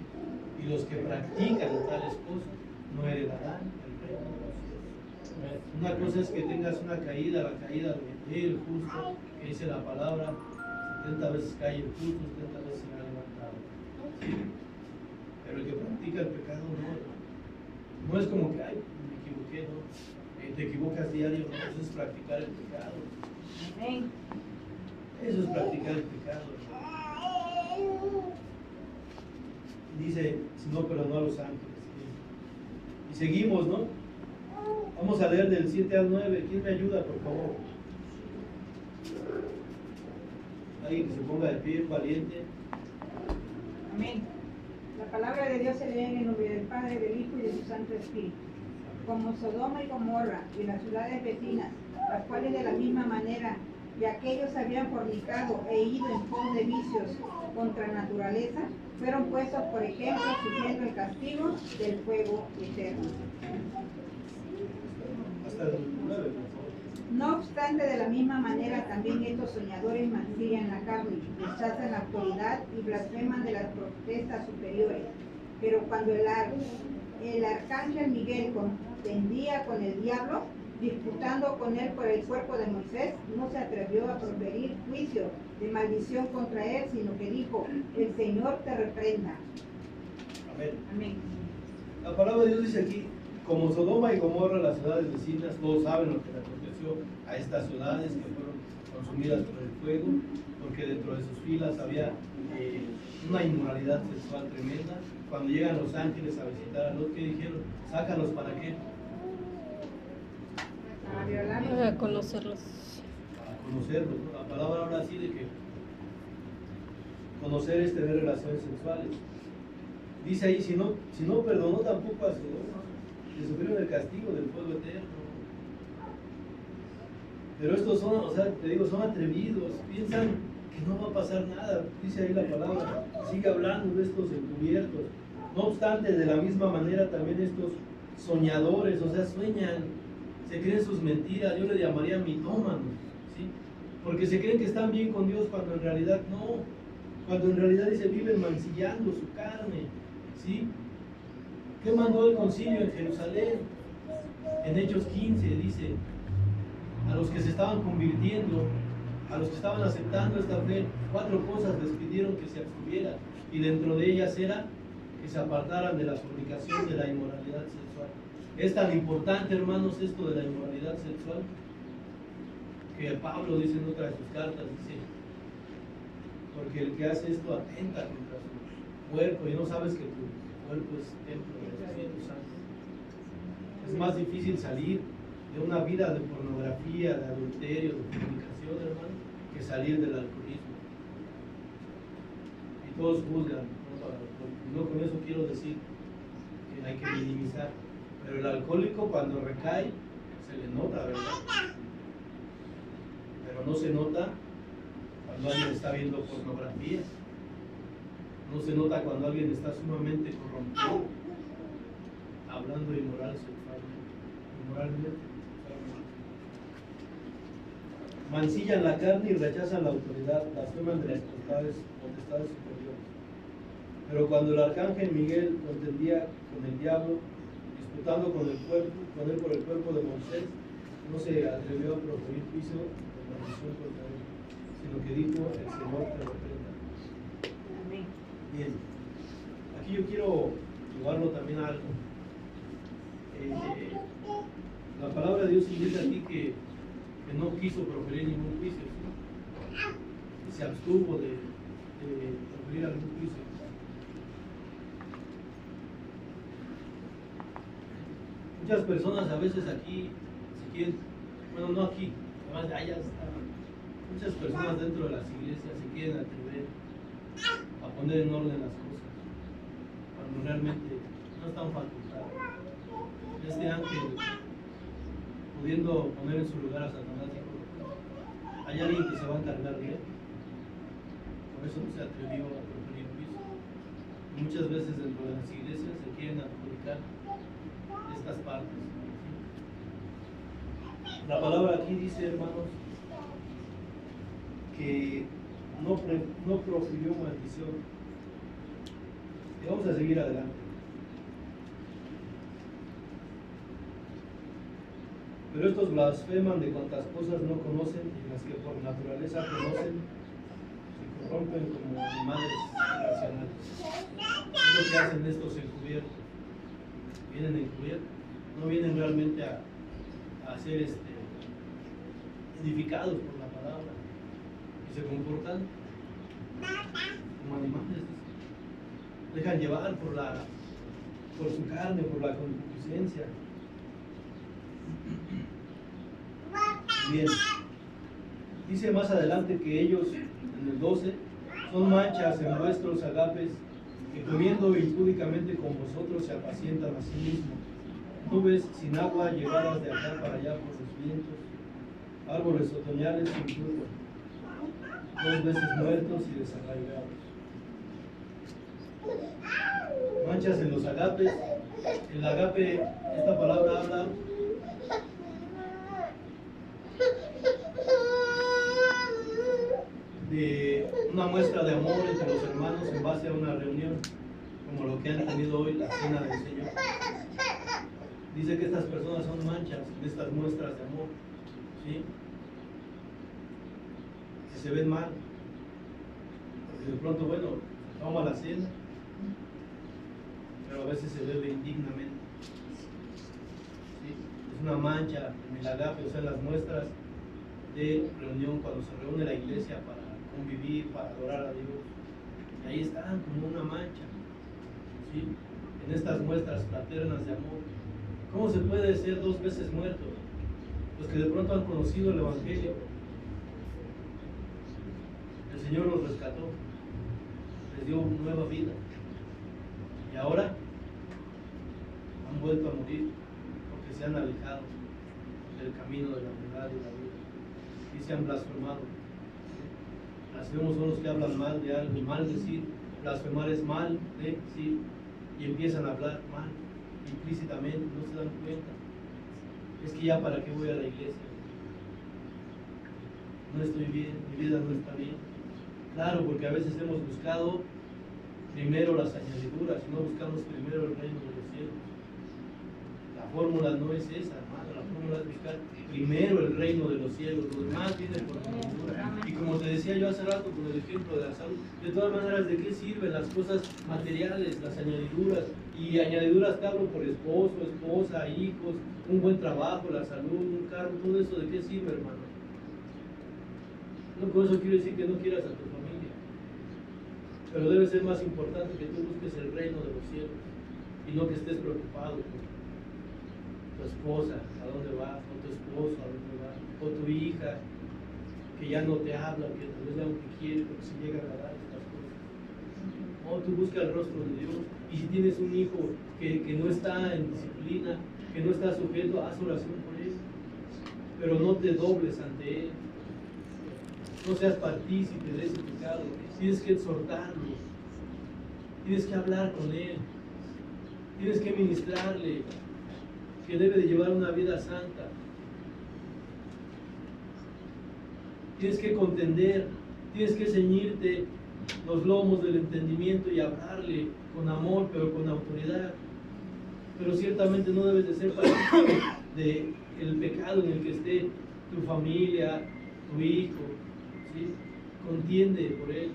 y los que practican tales cosas no heredarán el reino de los cielos. Una cosa es que tengas una caída, la caída del justo, que dice la palabra, 70 veces cae el justo, 70 veces será levantado. Pero el que practica el pecado no es como que, ay, me equivoqué, no. Te equivocas diario, no, eso es practicar el pecado. Amén. Eso es practicar el pecado. Dice, si no perdonó a los ángeles. Y seguimos, ¿no? Vamos a leer del 7 al 9. ¿Quién me ayuda, por favor? Alguien que se ponga de pie, valiente. Amén. La palabra de Dios se lee en el nombre del Padre, del Hijo y de su Santo Espíritu. Como Sodoma y Gomorra y las ciudades vecinas, las cuales de la misma manera que aquellos habían fornicado e ido en pos de vicios contra naturaleza, fueron puestos por ejemplo, sufriendo el castigo del fuego eterno. Hasta el 9, por favor. No obstante, de la misma manera también estos soñadores mancillan la carne, rechazan la autoridad y blasfeman de las protestas superiores. Pero cuando el arcángel Miguel contendía con el diablo, disputando con él por el cuerpo de Moisés, no se atrevió a proferir juicio de maldición contra él, sino que dijo, el Señor te reprenda. Amén. Amén. La palabra de Dios dice aquí, como Sodoma y Gomorra, las ciudades vecinas, todos saben lo que le aconteció a estas ciudades que fueron consumidas por el fuego, porque dentro de sus filas había una inmoralidad sexual tremenda. Cuando llegan los ángeles a visitar a Lot, ¿qué dijeron? Sácalos, ¿para qué? Para violarlos. Para conocerlos. Para conocerlos, ¿no? La palabra habla así de que conocer es tener relaciones sexuales. Dice ahí, si no perdonó tampoco a su hijo, que sufrieron el castigo del fuego eterno. Pero estos son, o sea, te digo, son atrevidos, piensan que no va a pasar nada. Dice ahí la palabra, sigue hablando de estos encubiertos. No obstante, de la misma manera también estos soñadores, o sea, sueñan, se creen sus mentiras. Yo le llamaría mitómanos, ¿sí? Porque se creen que están bien con Dios cuando en realidad no, cuando en realidad dice viven mancillando su carne, ¿sí? ¿Qué mandó el concilio en Jerusalén? En Hechos 15 dice, a los que se estaban convirtiendo, a los que estaban aceptando esta fe, 4 cosas les pidieron que se abstuvieran, y dentro de ellas era que se apartaran de la fornicación, de la inmoralidad sexual. Es tan importante, hermanos, esto de la inmoralidad sexual, que Pablo dice en otra de sus cartas, dice, porque el que hace esto atenta contra su cuerpo, y no sabes que tu cuerpo es templo del Espíritu Santo. Es más difícil salir de una vida de pornografía, de adulterio, de fornicación, hermano, que salir del alcoholismo. Y todos juzgan, no con eso quiero decir que hay que minimizar, pero el alcohólico cuando recae se le nota, ¿verdad? Pero no se nota cuando alguien está viendo pornografía, no se nota cuando alguien está sumamente corrompido, hablando inmoralmente. Mancillan la carne y rechazan la autoridad, blasfeman de las potestades superiores. Pero cuando el arcángel Miguel contendía con el diablo, disputando con él por el cuerpo de Moisés, no se atrevió a proferir juicio de maldición contra él, sino que dijo, el Señor te reprenda. Amén. Bien, aquí yo quiero llevarlo también a algo. La palabra de Dios indica aquí que no quiso proferir ningún juicio, ¿sí? Y se abstuvo de proferir algún juicio. Muchas personas a veces aquí, si quieren, bueno, no aquí, además allá están, muchas personas dentro de las iglesias se quieren atrever a poner en orden las cosas, cuando realmente no están facultadas. Este ángel, pudiendo poner en su lugar a Satanás, dijo, hay alguien que se va a encargar de él. Por eso no se atrevió a proferir juicio. Y muchas veces dentro de las iglesias se quieren adjudicar estas partes. La palabra aquí dice, hermanos, que no profirió maldición. Y vamos a seguir adelante. Pero estos blasfeman de cuantas cosas no conocen y las que por naturaleza conocen se corrompen como animales irracionales. Es lo que hacen estos encubiertos. Vienen encubiertos, no vienen realmente a ser edificados por la palabra y se comportan como animales. Dejan llevar por su carne, por la concupiscencia. Bien, dice más adelante que ellos, en el 12, son manchas en vuestros agapes, que comiendo impúdicamente con vosotros se apacientan a sí mismos. Nubes sin agua llevadas de acá para allá por los vientos, árboles otoñales sin fruto, 2 veces muertos y desarraigados. Manchas en los agapes. El agape, esta palabra habla de una muestra de amor entre los hermanos en base a una reunión, como lo que han tenido hoy, la cena del Señor. Dice que estas personas son manchas de estas muestras de amor, ¿sí? Que se ven mal, porque de pronto, bueno, se toma la cena, pero a veces se bebe indignamente, ¿sí? Es una mancha en el agape, o sea, las muestras de reunión, cuando se reúne la iglesia para convivir, para adorar a Dios, y ahí están como una mancha, ¿sí? En estas muestras fraternas de amor. ¿Cómo se puede ser 2 veces muertos? Los que de pronto han conocido el Evangelio, el Señor los rescató, les dio nueva vida, Y ahora han vuelto a morir porque se han alejado del camino de la verdad y la vida y se han blasfemado. Blasfemos son los que hablan mal de algo, mal decir. Blasfemar es mal decir y empiezan a hablar mal implícitamente, no se dan cuenta. Es que ya para qué voy a la iglesia, no estoy bien, mi vida no está bien. Claro, porque a veces hemos buscado primero las añadiduras y no buscamos primero el reino de los cielos. La fórmula no es esa, hermano, la fórmula es buscar primero el reino de los cielos, los demás vienen por añadidura. Y como te decía yo hace rato con el ejemplo de la salud, de todas maneras, ¿de qué sirven las cosas materiales, las añadiduras? Y añadiduras que hablo por esposo, esposa, hijos, un buen trabajo, la salud, un carro, todo eso, ¿de qué sirve, hermano? No, con eso quiero decir que no quieras a tu familia, pero debe ser más importante que tú busques el reino de los cielos y no que estés preocupado por tu esposa, a dónde va, o tu esposo, a dónde va, o tu hija, que ya no te habla, que tal vez ya no te quiere, porque se llega a dar estas cosas. No, tú busca el rostro de Dios. Y si tienes un hijo que no está en disciplina, que no está sujeto, haz oración por él, pero no te dobles ante él. No seas partícipe de ese pecado. Tienes que exhortarlo, tienes que hablar con él, tienes que ministrarle que debe de llevar una vida santa. Tienes que contender, tienes que ceñirte los lomos del entendimiento y hablarle con amor, pero con autoridad. Pero ciertamente no debes de ser partícipe del pecado en el que esté tu familia, tu hijo, ¿sí? Contiende por él.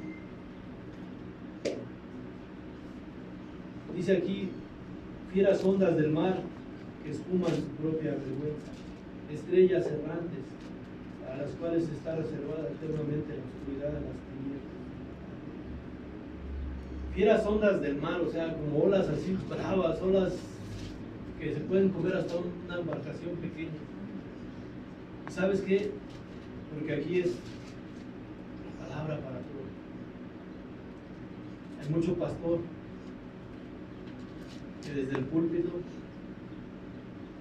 Dice aquí, fieras ondas del mar que espuman su propia vergüenza, estrellas errantes, a las cuales está reservada eternamente la oscuridad de las tinieblas. Fieras ondas del mar, o sea, como olas así bravas, olas que se pueden comer hasta una embarcación pequeña. ¿Y sabes qué? Porque aquí es palabra para todo. Hay mucho pastor que desde el púlpito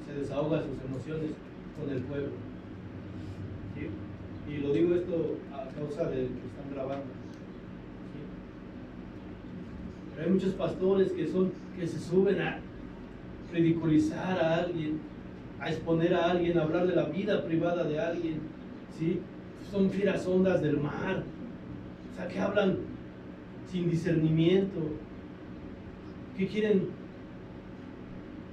se desahoga sus emociones con el pueblo. ¿Sí? Y lo digo esto a causa de que están grabando. ¿Sí? Pero hay muchos pastores que se suben a ridiculizar a alguien, a exponer a alguien, a hablar de la vida privada de alguien. ¿Sí? Son fieras ondas del mar. O sea, que hablan sin discernimiento, que quieren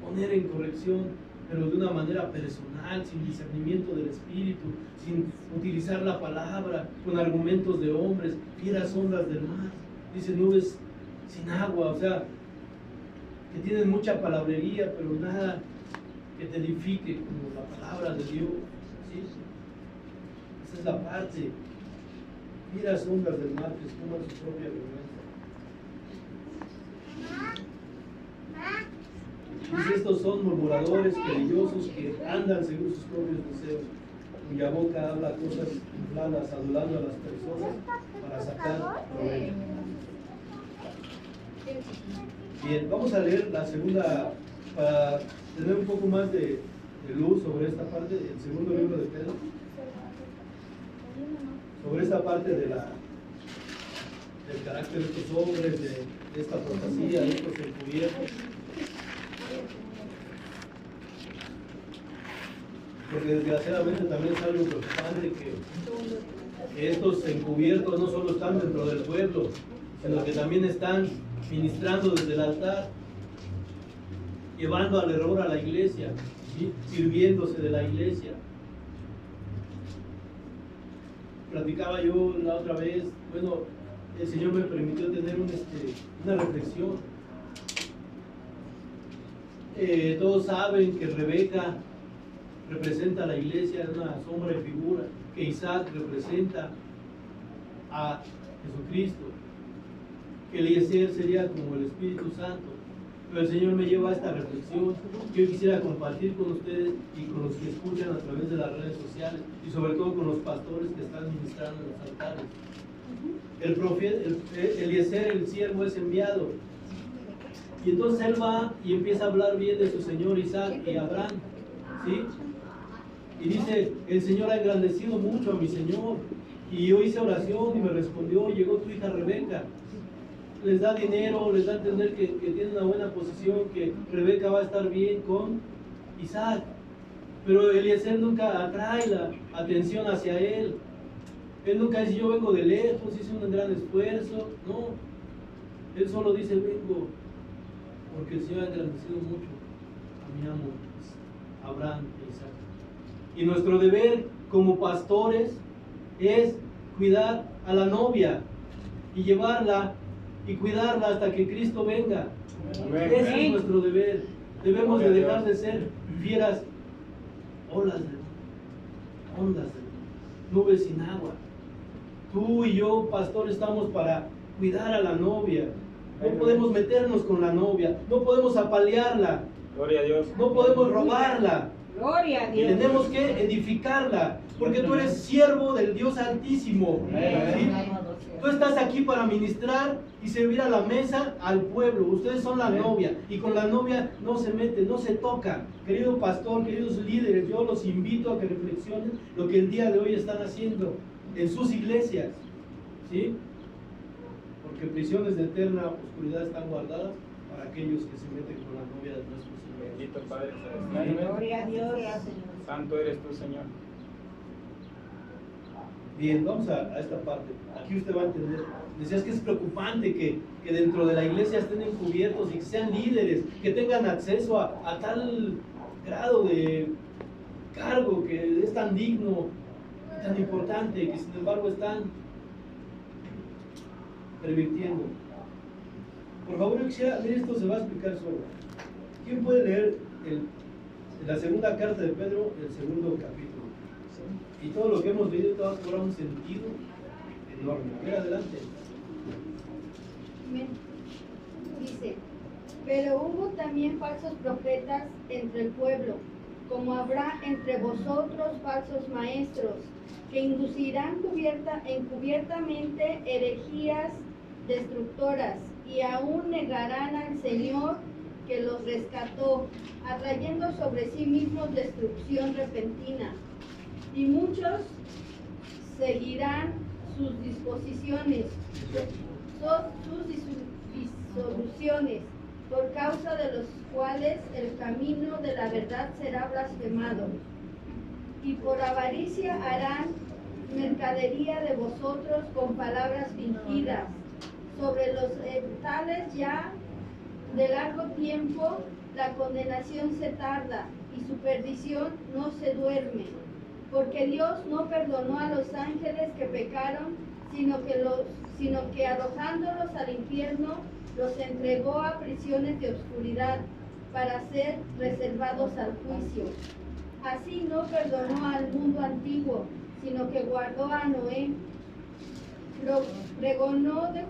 poner en corrección, pero de una manera personal, sin discernimiento del espíritu, sin utilizar la palabra, con argumentos de hombres, fieras ondas del mar. Dice nubes sin agua, o sea, que tienen mucha palabrería, pero nada que te edifique como la palabra de Dios. ¿Sí? Esa es la parte. Fieras ondas del mar que espuman su propia vergüenza. Dice, estos son murmuradores, querellosos, que andan según sus propios deseos, cuya boca habla cosas infladas, adulando a las personas para sacar provecho. Bien, vamos a leer la segunda, para tener un poco más de luz sobre esta parte, el segundo libro de Pedro, sobre esta parte de del carácter de estos hombres, de esta profecía, de estos encubiertos. Porque desgraciadamente también es algo preocupante que estos encubiertos no solo están dentro del pueblo, sino que también están ministrando desde el altar, llevando al error a la iglesia, ¿sí? Sirviéndose de la iglesia. Platicaba yo la otra vez, bueno, el Señor me permitió tener una reflexión. Todos saben que Rebeca representa a la iglesia, es una sombra y figura, que Isaac representa a Jesucristo, que Eliezer sería como el Espíritu Santo. Pero el Señor me lleva a esta reflexión que yo quisiera compartir con ustedes y con los que escuchan a través de las redes sociales y sobre todo con los pastores que están ministrando en los altares. El profeta, Eliezer, el siervo, es enviado Y entonces él va y empieza a hablar bien de su señor Isaac y Abraham, ¿sí? Y dice, el Señor ha engrandecido mucho a mi señor. Y yo hice oración y me respondió, llegó tu hija Rebeca. Les da dinero, les da a entender que tiene una buena posición, que Rebeca va a estar bien con Isaac. Pero Eliezer nunca atrae la atención hacia él. Él nunca dice, yo vengo de lejos, hice un gran esfuerzo. No, él solo dice, vengo porque el Señor ha engrandecido mucho a mi amo Abraham e Isaac. Y nuestro deber como pastores es cuidar a la novia y llevarla y cuidarla hasta que Cristo venga. Ese es nuestro deber. Debemos de dejar de ser fieras ondas de nubes sin agua. Tú y yo, pastor, estamos para cuidar a la novia. No podemos meternos con la novia, no podemos apalearla, Gloria a Dios. no podemos robarla. Gloria a Dios. Tenemos que edificarla, porque tú eres siervo del Dios Altísimo, ¿sí? Tú estás aquí para ministrar y servir a la mesa al pueblo. Ustedes son la novia, y con la novia no se mete, no se toca. Querido pastor, queridos líderes, yo los invito a que reflexionen lo que el día de hoy están haciendo en sus iglesias, ¿sí? Porque prisiones de eterna oscuridad están guardadas para aquellos que se meten con la novia de nuestro Señor. Bendito Padre Celestial. Gloria a Dios. Santo eres tú, Señor. Bien, vamos a esta parte. Aquí usted va a entender. Decías que es preocupante que dentro de la iglesia estén encubiertos y que sean líderes, que tengan acceso a tal grado de cargo que es tan digno, tan importante, que sin embargo están pervirtiendo. Por favor, yo quisiera leer esto, se va a explicar solo. ¿Quién puede leer la segunda carta de Pedro, el segundo capítulo? Y todo lo que hemos leído va a cobrar un sentido enorme. A ver, adelante. Dice, pero hubo también falsos profetas entre el pueblo, como habrá entre vosotros falsos maestros, que inducirán encubiertamente herejías destructoras, y aún negarán al Señor que los rescató, atrayendo sobre sí mismos destrucción repentina. Y muchos seguirán sus disposiciones, sus disoluciones, por causa de los cuales el camino de la verdad será blasfemado. Y por avaricia harán mercadería de vosotros con palabras fingidas. Sobre los tales ya de largo tiempo la condenación se tarda y su perdición no se duerme. Porque Dios no perdonó a los ángeles que pecaron, sino que arrojándolos al infierno, los entregó a prisiones de oscuridad para ser reservados al juicio. Así no perdonó al mundo antiguo, sino que guardó a Noé, pregonero de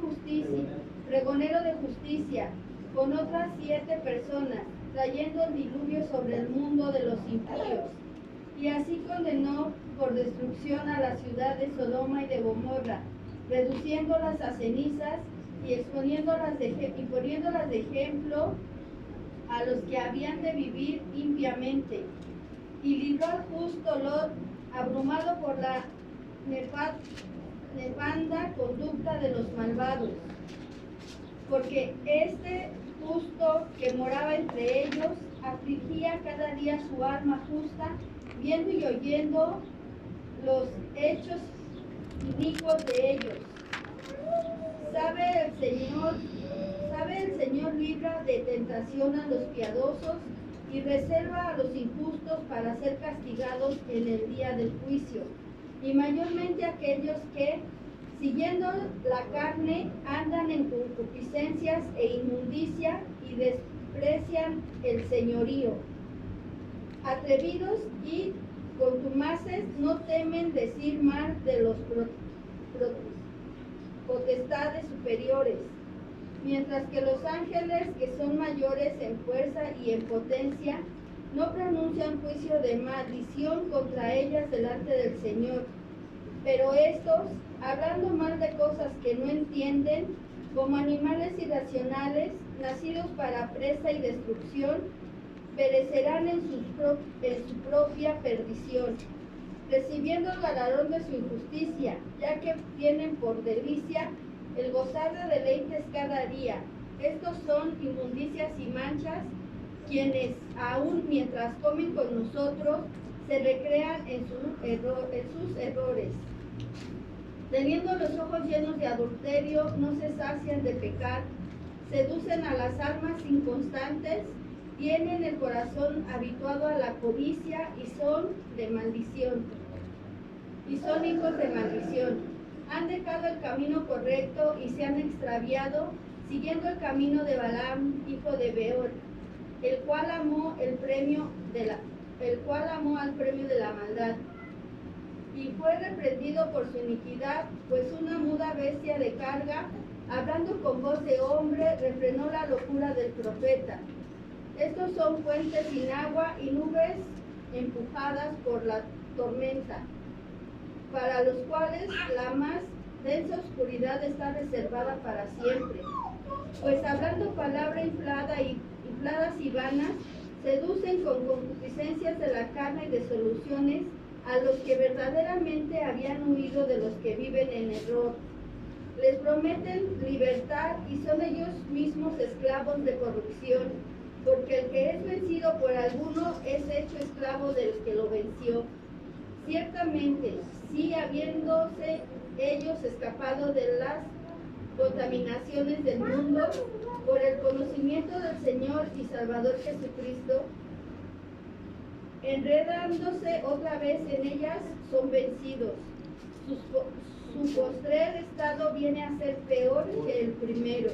justicia, con otras 7 personas, trayendo el diluvio sobre el mundo de los impíos. Y así condenó por destrucción a la ciudad de Sodoma y de Gomorra, reduciéndolas a cenizas y poniéndolas de ejemplo a los que habían de vivir limpiamente. Y libró al justo Lot, abrumado por la nefanda conducta de los malvados. Porque este justo que moraba entre ellos afligía cada día su alma justa, viendo y oyendo los hechos inicuos de ellos. Sabe el Señor libra de tentación a los piadosos y reserva a los injustos para ser castigados en el día del juicio. Y mayormente aquellos que, siguiendo la carne, andan en concupiscencias e inmundicia y desprecian el señorío. Atrevidos y contumaces no temen decir mal de los potestades superiores, mientras que los ángeles, que son mayores en fuerza y en potencia, no pronuncian juicio de maldición contra ellas delante del Señor. Pero estos, hablando mal de cosas que no entienden, como animales irracionales, nacidos para presa y destrucción, perecerán en su propia perdición, recibiendo el galardón de su injusticia, ya que tienen por delicia el gozar de deleites cada día. Estos son inmundicias y manchas, quienes aún mientras comen con nosotros se recrean en sus errores. Teniendo los ojos llenos de adulterio, no se sacian de pecar, seducen a las almas inconstantes, tienen el corazón habituado a la codicia y son de maldición. Y son hijos de maldición. Han dejado el camino correcto y se han extraviado, siguiendo el camino de Balaam, hijo de Beor, el cual amó al premio de la maldad. Y fue reprendido por su iniquidad, pues una muda bestia de carga, hablando con voz de hombre, refrenó la locura del profeta. Estos son fuentes sin agua y nubes empujadas por la tormenta, para los cuales la más densa oscuridad está reservada para siempre. Pues hablando palabra infladas y vanas, seducen con concupiscencias de la carne y de soluciones a los que verdaderamente habían huido de los que viven en error. Les prometen libertad y son ellos mismos esclavos de corrupción, porque el que es vencido por alguno es hecho esclavo del que lo venció. Ciertamente, sí, habiéndose ellos escapado de las contaminaciones del mundo, por el conocimiento del Señor y Salvador Jesucristo, enredándose otra vez en ellas, son vencidos. Su postrer estado viene a ser peor que el primero,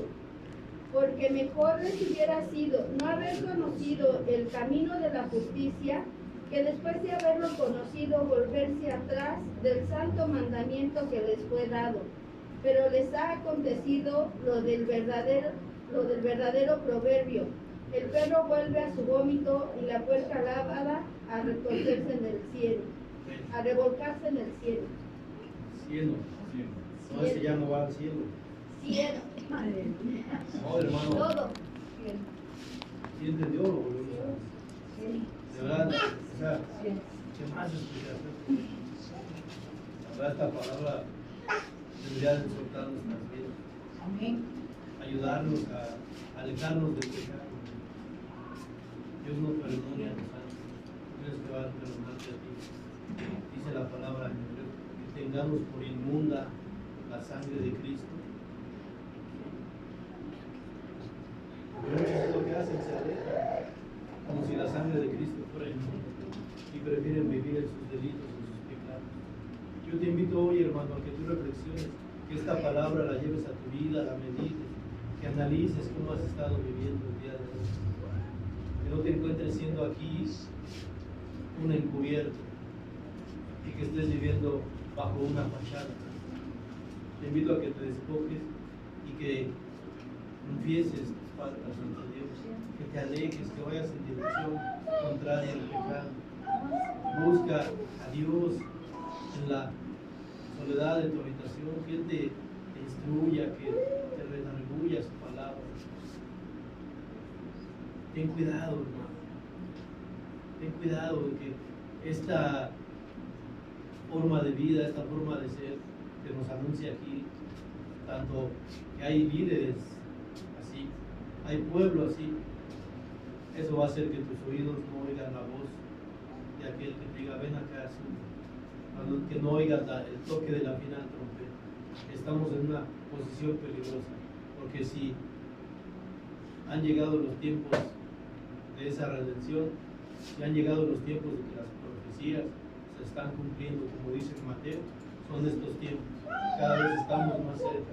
porque mejor les hubiera sido no haber conocido el camino de la justicia, que después de haberlo conocido volverse atrás del santo mandamiento que les fue dado. Pero les ha acontecido lo del verdadero proverbio: el perro vuelve a su vómito y la puerca lavada a revolcarse en el cielo. Cielo. No, ese ya no va al cielo. Cielo. No, hermano. Todo. ¿Sí entendió? Lo volvemos a... De verdad, o sea, ¿qué más explicación? La verdad, esta palabra debería de soltar nuestras vidas. Amén. Ayudarnos a alejarnos del pecado. Dios nos perdone a los santos. Dios te va a perdonarte a ti. Dice la palabra en hebreo, que tengamos por inmunda la sangre de Cristo. Pero muchos es lo que hacen, se alejan, como si la sangre de Cristo fuera inmunda, y prefieren vivir en sus delitos, en sus pecados. Yo te invito hoy, hermano, a que tú reflexiones, que esta palabra la lleves a tu vida, la medites, que analices cómo has estado viviendo el día de hoy. Que no te encuentres siendo aquí un encubierto y que estés viviendo bajo una fachada. Te invito a que te despojes y que confieses tus faltas ante Dios, que te alejes, que vayas en dirección contraria al pecado. Busca a Dios en la soledad de tu habitación, que Él te instruya, que te redarguya su palabra. Ten cuidado, hermano. Ten cuidado de que esta forma de vida, esta forma de ser que nos anuncia aquí, tanto que hay líderes así, hay pueblo así, eso va a hacer que tus oídos no oigan la voz de aquel que te diga, ven acá, que no oigas el toque de la final trompeta. Estamos en una posición peligrosa, porque si han llegado los tiempos de esa redención, si han llegado los tiempos de que las profecías se están cumpliendo, como dice Mateo, son estos tiempos. Cada vez estamos más cerca.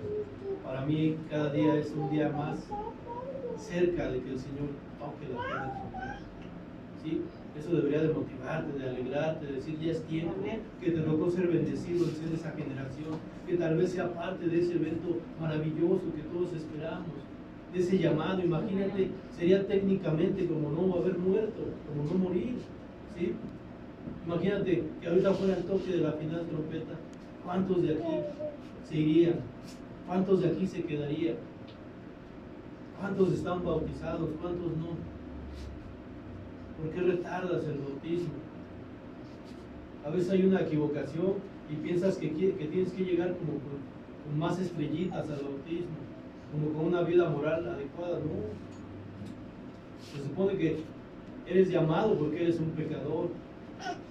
Para mí, cada día es un día más cerca de que el Señor toque la final trompeta. ¿Sí? Eso debería de motivarte, de alegrarte, de decir, ya es tiempo, que te tocó ser bendecido en ser esa generación, que tal vez sea parte de ese evento maravilloso que todos esperamos, de ese llamado. Imagínate, sería técnicamente como no haber muerto, como no morir, ¿sí? Imagínate que ahorita fuera el toque de la final trompeta, ¿cuántos de aquí se irían? ¿Cuántos de aquí se quedarían? ¿Cuántos están bautizados? ¿Cuántos no? ¿Por qué retardas el bautismo? A veces hay una equivocación y piensas que tienes que llegar como con más estrellitas al bautismo, como con una vida moral adecuada. No. Se supone que eres llamado porque eres un pecador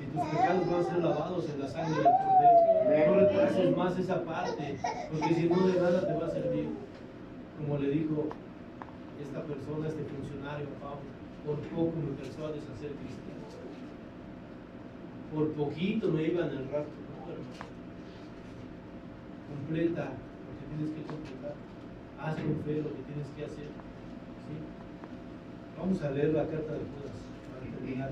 y tus pecados van a ser lavados en la sangre del Cordero. No retrases más esa parte, porque si no, de nada te va a servir. Como le dijo esta persona, este funcionario a Pablo: por poco me persuades a ser cristiano. Por poquito me iban el rapto. No, hermano. Completa lo que tienes que completar. Haz con fe lo que tienes que hacer. ¿Sí? Vamos a leer la carta de Judas para terminar.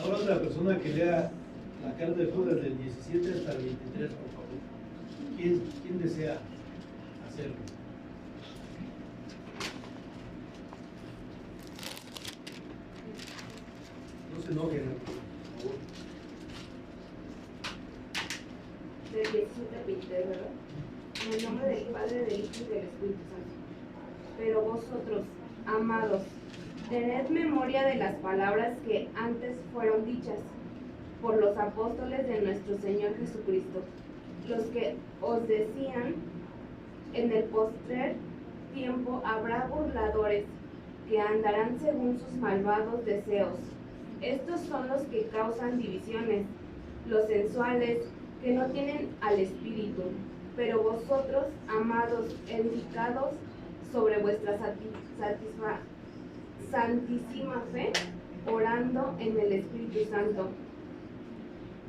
Ahora otra persona que lea la carta de Judas del 17 hasta el 23, por favor. ¿Quién desea hacerlo? No se enojen, por favor. Del 17 al 23, ¿verdad? En el nombre del Padre, del Hijo y del Espíritu Santo. Pero vosotros, amados, tened memoria de las palabras que antes fueron dichas por los apóstoles de nuestro Señor Jesucristo, los que os decían: en el postrer tiempo habrá burladores que andarán según sus malvados deseos. Estos son los que causan divisiones, los sensuales, que no tienen al Espíritu. Pero vosotros, amados, edificados sobre vuestra santísima fe, orando en el Espíritu Santo,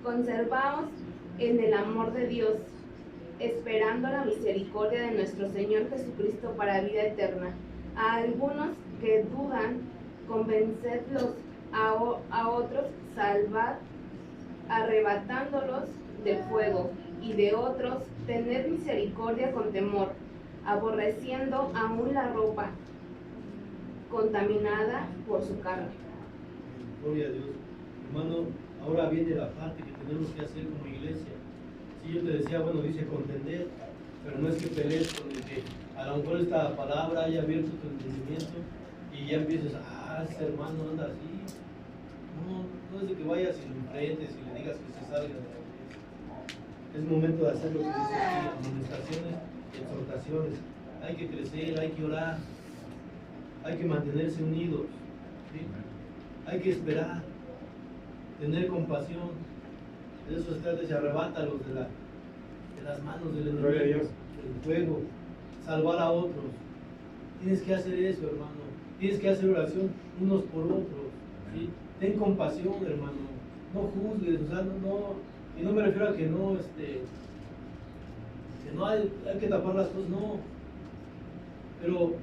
conservaos en el amor de Dios, esperando la misericordia de nuestro Señor Jesucristo para vida eterna. A algunos que dudan, convencedlos; a otros salvad, arrebatándolos del fuego; y de otros tened misericordia con temor, aborreciendo aún la ropa contaminada por su carne. Gloria a Dios. Hermano, ahora viene la parte que tenemos que hacer como iglesia. Si yo te decía, bueno, dice contender, pero no es que pelees con el que a lo mejor esta palabra haya abierto tu entendimiento y ya empieces: ese hermano anda así. No es de que vayas y lo enfrentes y le digas que se salga de la iglesia. Es momento de hacer lo que dice aquí: amonestaciones, exhortaciones. Hay que crecer, hay que orar, hay que mantenerse unidos, ¿sí? Hay que esperar, tener compasión. De eso se trata: se arrebátalos de las manos del enemigo, Gloria a Dios. del fuego, salvar a otros. Tienes que hacer eso, hermano. Tienes que hacer oración unos por otros, ¿sí? Ten compasión, hermano. No juzgues, o sea, y no me refiero a que no hay que tapar las cosas, no. Pero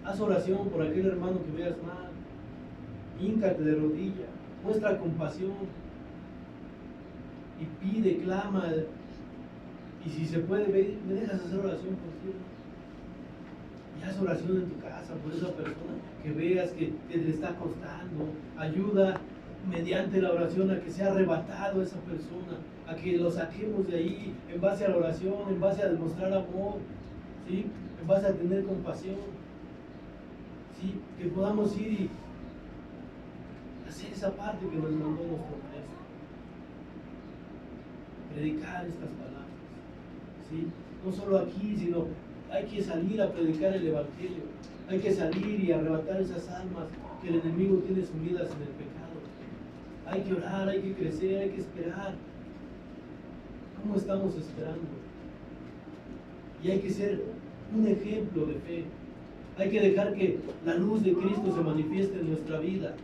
haz oración por aquel hermano que veas mal. Híncate de rodilla, muestra compasión y pide, clama. Y si se puede, me dejas hacer oración por ti. Y haz oración en tu casa por esa persona que veas que te está costando. Ayuda mediante la oración a que sea arrebatado esa persona, a que lo saquemos de ahí en base a la oración, en base a demostrar amor, ¿sí? En base a tener compasión, ¿sí? Que podamos ir y hacer esa parte que nos mandó nuestro maestro, predicar estas palabras, ¿sí? No solo aquí, sino hay que salir a predicar el Evangelio, hay que salir y arrebatar esas almas que el enemigo tiene sumidas en el pecado. Hay que orar, hay que crecer, hay que esperar. ¿Cómo estamos esperando? Y hay que ser un ejemplo de fe. Hay que dejar que la luz de Cristo se manifieste en nuestra vida,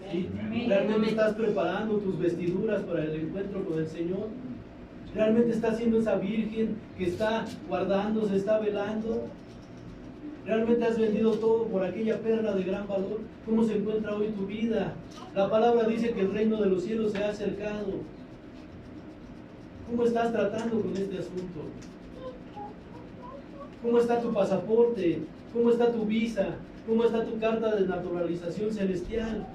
¿sí? ¿Realmente estás preparando tus vestiduras para el encuentro con el Señor? ¿Realmente estás siendo esa virgen que está guardándose, está velando? ¿Realmente has vendido todo por aquella perla de gran valor? ¿Cómo se encuentra hoy tu vida? La palabra dice que el reino de los cielos se ha acercado. ¿Cómo estás tratando con este asunto? ¿Cómo está tu pasaporte? ¿Cómo está tu visa? ¿Cómo está tu carta de naturalización celestial?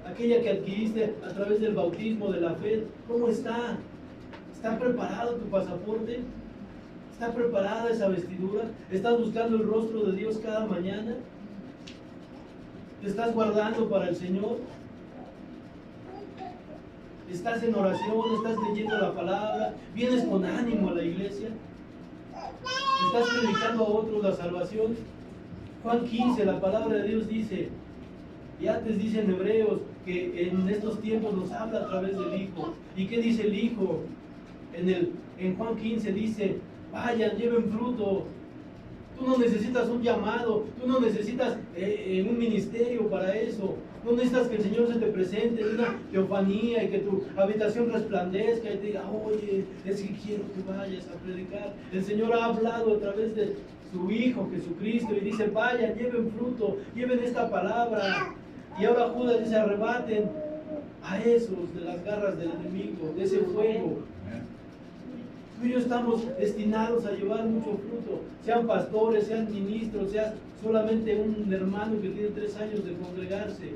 Aquella que adquiriste a través del bautismo de la fe. ¿Cómo está? ¿Está preparado tu pasaporte? ¿Está preparada esa vestidura? ¿Estás buscando el rostro de Dios cada mañana? ¿Te estás guardando para el Señor? ¿Estás en oración? ¿Estás leyendo la palabra? ¿Vienes con ánimo a la iglesia? ¿Estás predicando a otros la salvación? Juan 15, la palabra de Dios dice, y antes dice en Hebreos, que en estos tiempos nos habla a través del Hijo. ¿Y qué dice el Hijo? En Juan 15 dice, vayan, lleven fruto. Tú no necesitas un llamado, tú no necesitas un ministerio para eso. No necesitas que el Señor se te presente en una teofanía y que tu habitación resplandezca y te diga, oye, es que quiero que vayas a predicar. El Señor ha hablado a través de su Hijo Jesucristo y dice, vayan, lleven fruto, lleven esta palabra. Y ahora Judas dice, arrebaten a esos de las garras del enemigo, de ese fuego. Tú y yo estamos destinados a llevar mucho fruto, sean pastores, sean ministros, seas solamente un hermano que tiene 3 años de congregarse.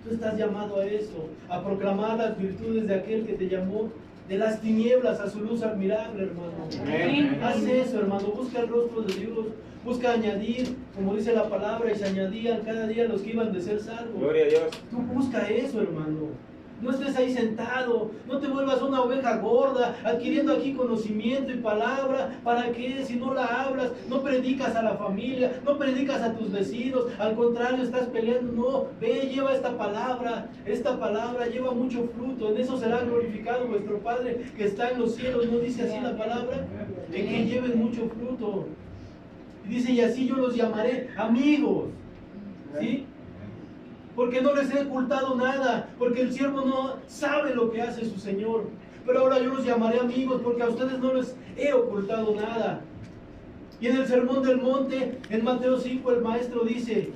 Tú estás llamado a eso, a proclamar las virtudes de aquel que te llamó de las tinieblas a su luz admirable, hermano. Amén. Haz eso, hermano, busca el rostro de Dios, busca añadir, como dice la palabra, y se añadían cada día los que iban de ser salvos. Gloria a Dios. Tú busca eso, hermano. No estés ahí sentado, no te vuelvas una oveja gorda, adquiriendo aquí conocimiento y palabra. ¿Para qué? Si no la hablas, no predicas a la familia, no predicas a tus vecinos, al contrario, estás peleando. No, ve, lleva esta palabra lleva mucho fruto, en eso será glorificado vuestro Padre que está en los cielos. ¿No dice así la palabra? En que lleven mucho fruto. Y dice, y así yo los llamaré amigos, ¿sí? Porque no les he ocultado nada, porque el siervo no sabe lo que hace su Señor. Pero ahora yo los llamaré amigos, porque a ustedes no les he ocultado nada. Y en el Sermón del Monte, en Mateo 5, el maestro dice,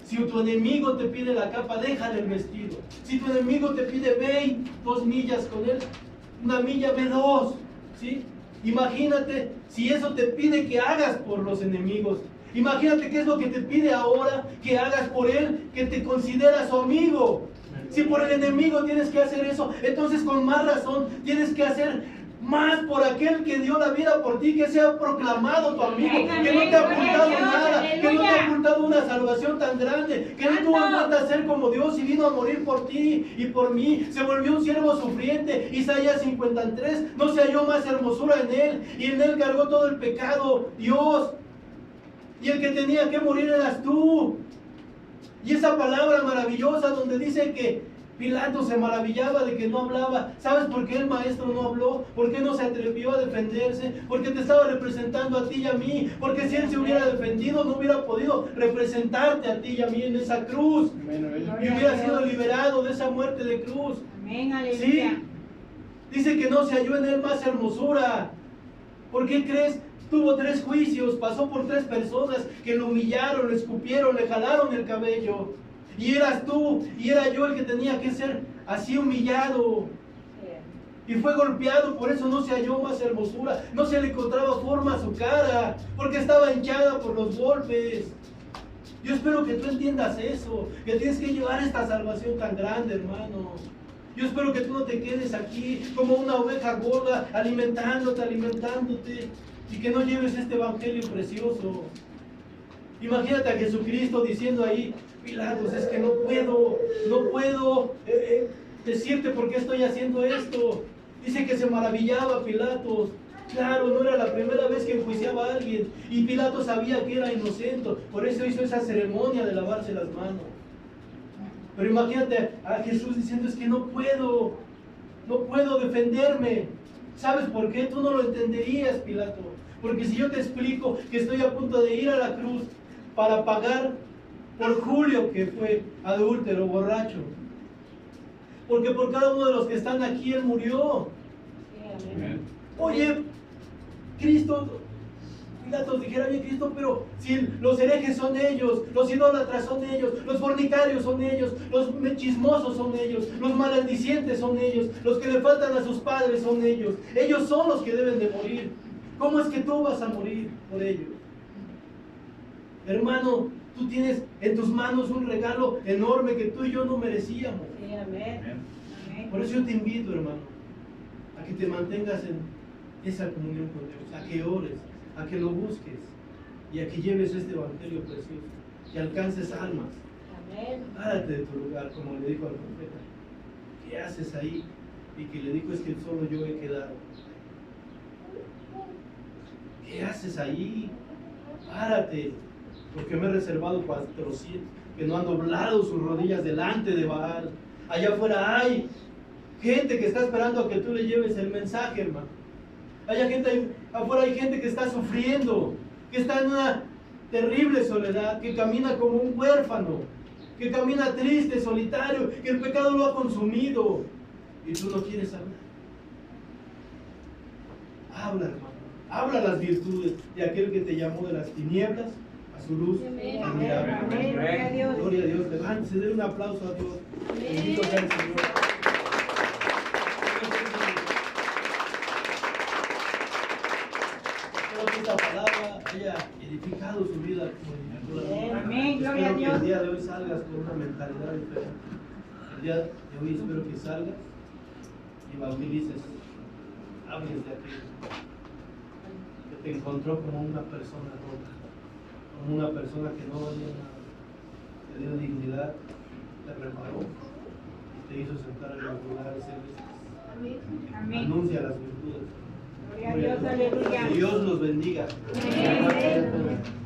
si tu enemigo te pide la capa, déjale el vestido. Si tu enemigo te pide, ve 2 millas con él, 1 milla, ve 2, ¿sí? Imagínate si eso te pide que hagas por los enemigos. Imagínate qué es lo que te pide ahora que hagas por él, que te considera su amigo. Si por el enemigo tienes que hacer eso, entonces con más razón tienes que hacer más por aquel que dio la vida por ti, que sea proclamado tu amigo, que no te ha ocultado nada, que no te ha ocultado una salvación tan grande, que no tuvo en cuenta ser como Dios y vino a morir por ti y por mí. Se volvió un siervo sufriente. Isaías 53, no se halló más hermosura en él, y en él cargó todo el pecado, Dios. Y el que tenía que morir eras tú. Y esa palabra maravillosa donde dice que Pilato se maravillaba de que no hablaba. ¿Sabes por qué el maestro no habló? ¿Por qué no se atrevió a defenderse? Porque te estaba representando a ti y a mí. Porque si él se hubiera defendido, no hubiera podido representarte a ti y a mí en esa cruz. Y hubiera sido liberado de esa muerte de cruz. Amén, aleluya. ¿Sí? Dice que no se halló en él más hermosura. ¿Por qué crees? Tuvo 3 juicios, pasó por 3 personas que lo humillaron, le escupieron, le jalaron el cabello. Y eras tú, y era yo el que tenía que ser así humillado. Y fue golpeado, por eso no se halló más hermosura, no se le encontraba forma a su cara, porque estaba hinchada por los golpes. Yo espero que tú entiendas eso, que tienes que llevar esta salvación tan grande, hermano. Yo espero que tú no te quedes aquí como una oveja gorda, alimentándote, y que no lleves este evangelio precioso. Imagínate a Jesucristo diciendo ahí, Pilatos, es que no puedo decirte por qué estoy haciendo esto. Dice que se maravillaba Pilatos. Claro, no era la primera vez que enjuiciaba a alguien, y Pilato sabía que era inocente, por eso hizo esa ceremonia de lavarse las manos. Pero imagínate a Jesús diciendo, es que no puedo defenderme. ¿Sabes por qué? Tú no lo entenderías, Pilato. Porque si yo te explico que estoy a punto de ir a la cruz para pagar por Julio, que fue adúltero, borracho. Porque por cada uno de los que están aquí, Él murió. Oye, Cristo, Pilatos dijera, oye Cristo, pero si los herejes son ellos, los idólatras son ellos, los fornicarios son ellos, los chismosos son ellos, los maldicientes son ellos, los que le faltan a sus padres son ellos son los que deben de morir. ¿Cómo es que tú vas a morir por ellos? Hermano, tú tienes en tus manos un regalo enorme que tú y yo no merecíamos. Sí, amén. Amén. Por eso yo te invito, hermano, a que te mantengas en esa comunión con Dios, a que ores, a que lo busques y a que lleves este evangelio precioso, que alcances almas. Amén. Párate de tu lugar, como le dijo al profeta. ¿Qué haces ahí? Y que le dijo, es que solo yo he quedado. ¿Qué haces ahí? Párate, porque me he reservado 400 que no han doblado sus rodillas delante de Baal. Allá afuera hay gente que está esperando a que tú le lleves el mensaje, hermano. Afuera hay gente que está sufriendo, que está en una terrible soledad, que camina como un huérfano, que camina triste, solitario, que el pecado lo ha consumido y tú no quieres hablar. Habla, hermano. Habla las virtudes de aquel que te llamó de las tinieblas a su luz admirable. Amén. Gloria a Dios. Gloria a Dios. Levántese, dé un aplauso a Dios. Bendito sea el Señor. Espero que esta palabra haya edificado su vida como edificó la mía. Amén. Gloria a Espero que Dios. el día de hoy salgas con una mentalidad diferente. El día de hoy espero que salgas y evangelices. Hables de aquello que te encontró como una persona rota, como una persona que no valía nada, te dio dignidad, te reparó y te hizo sentar en los lugares celestes. Amén. Anuncia las virtudes. Gloria a Dios. Aleluya. Que Dios los bendiga. Amén.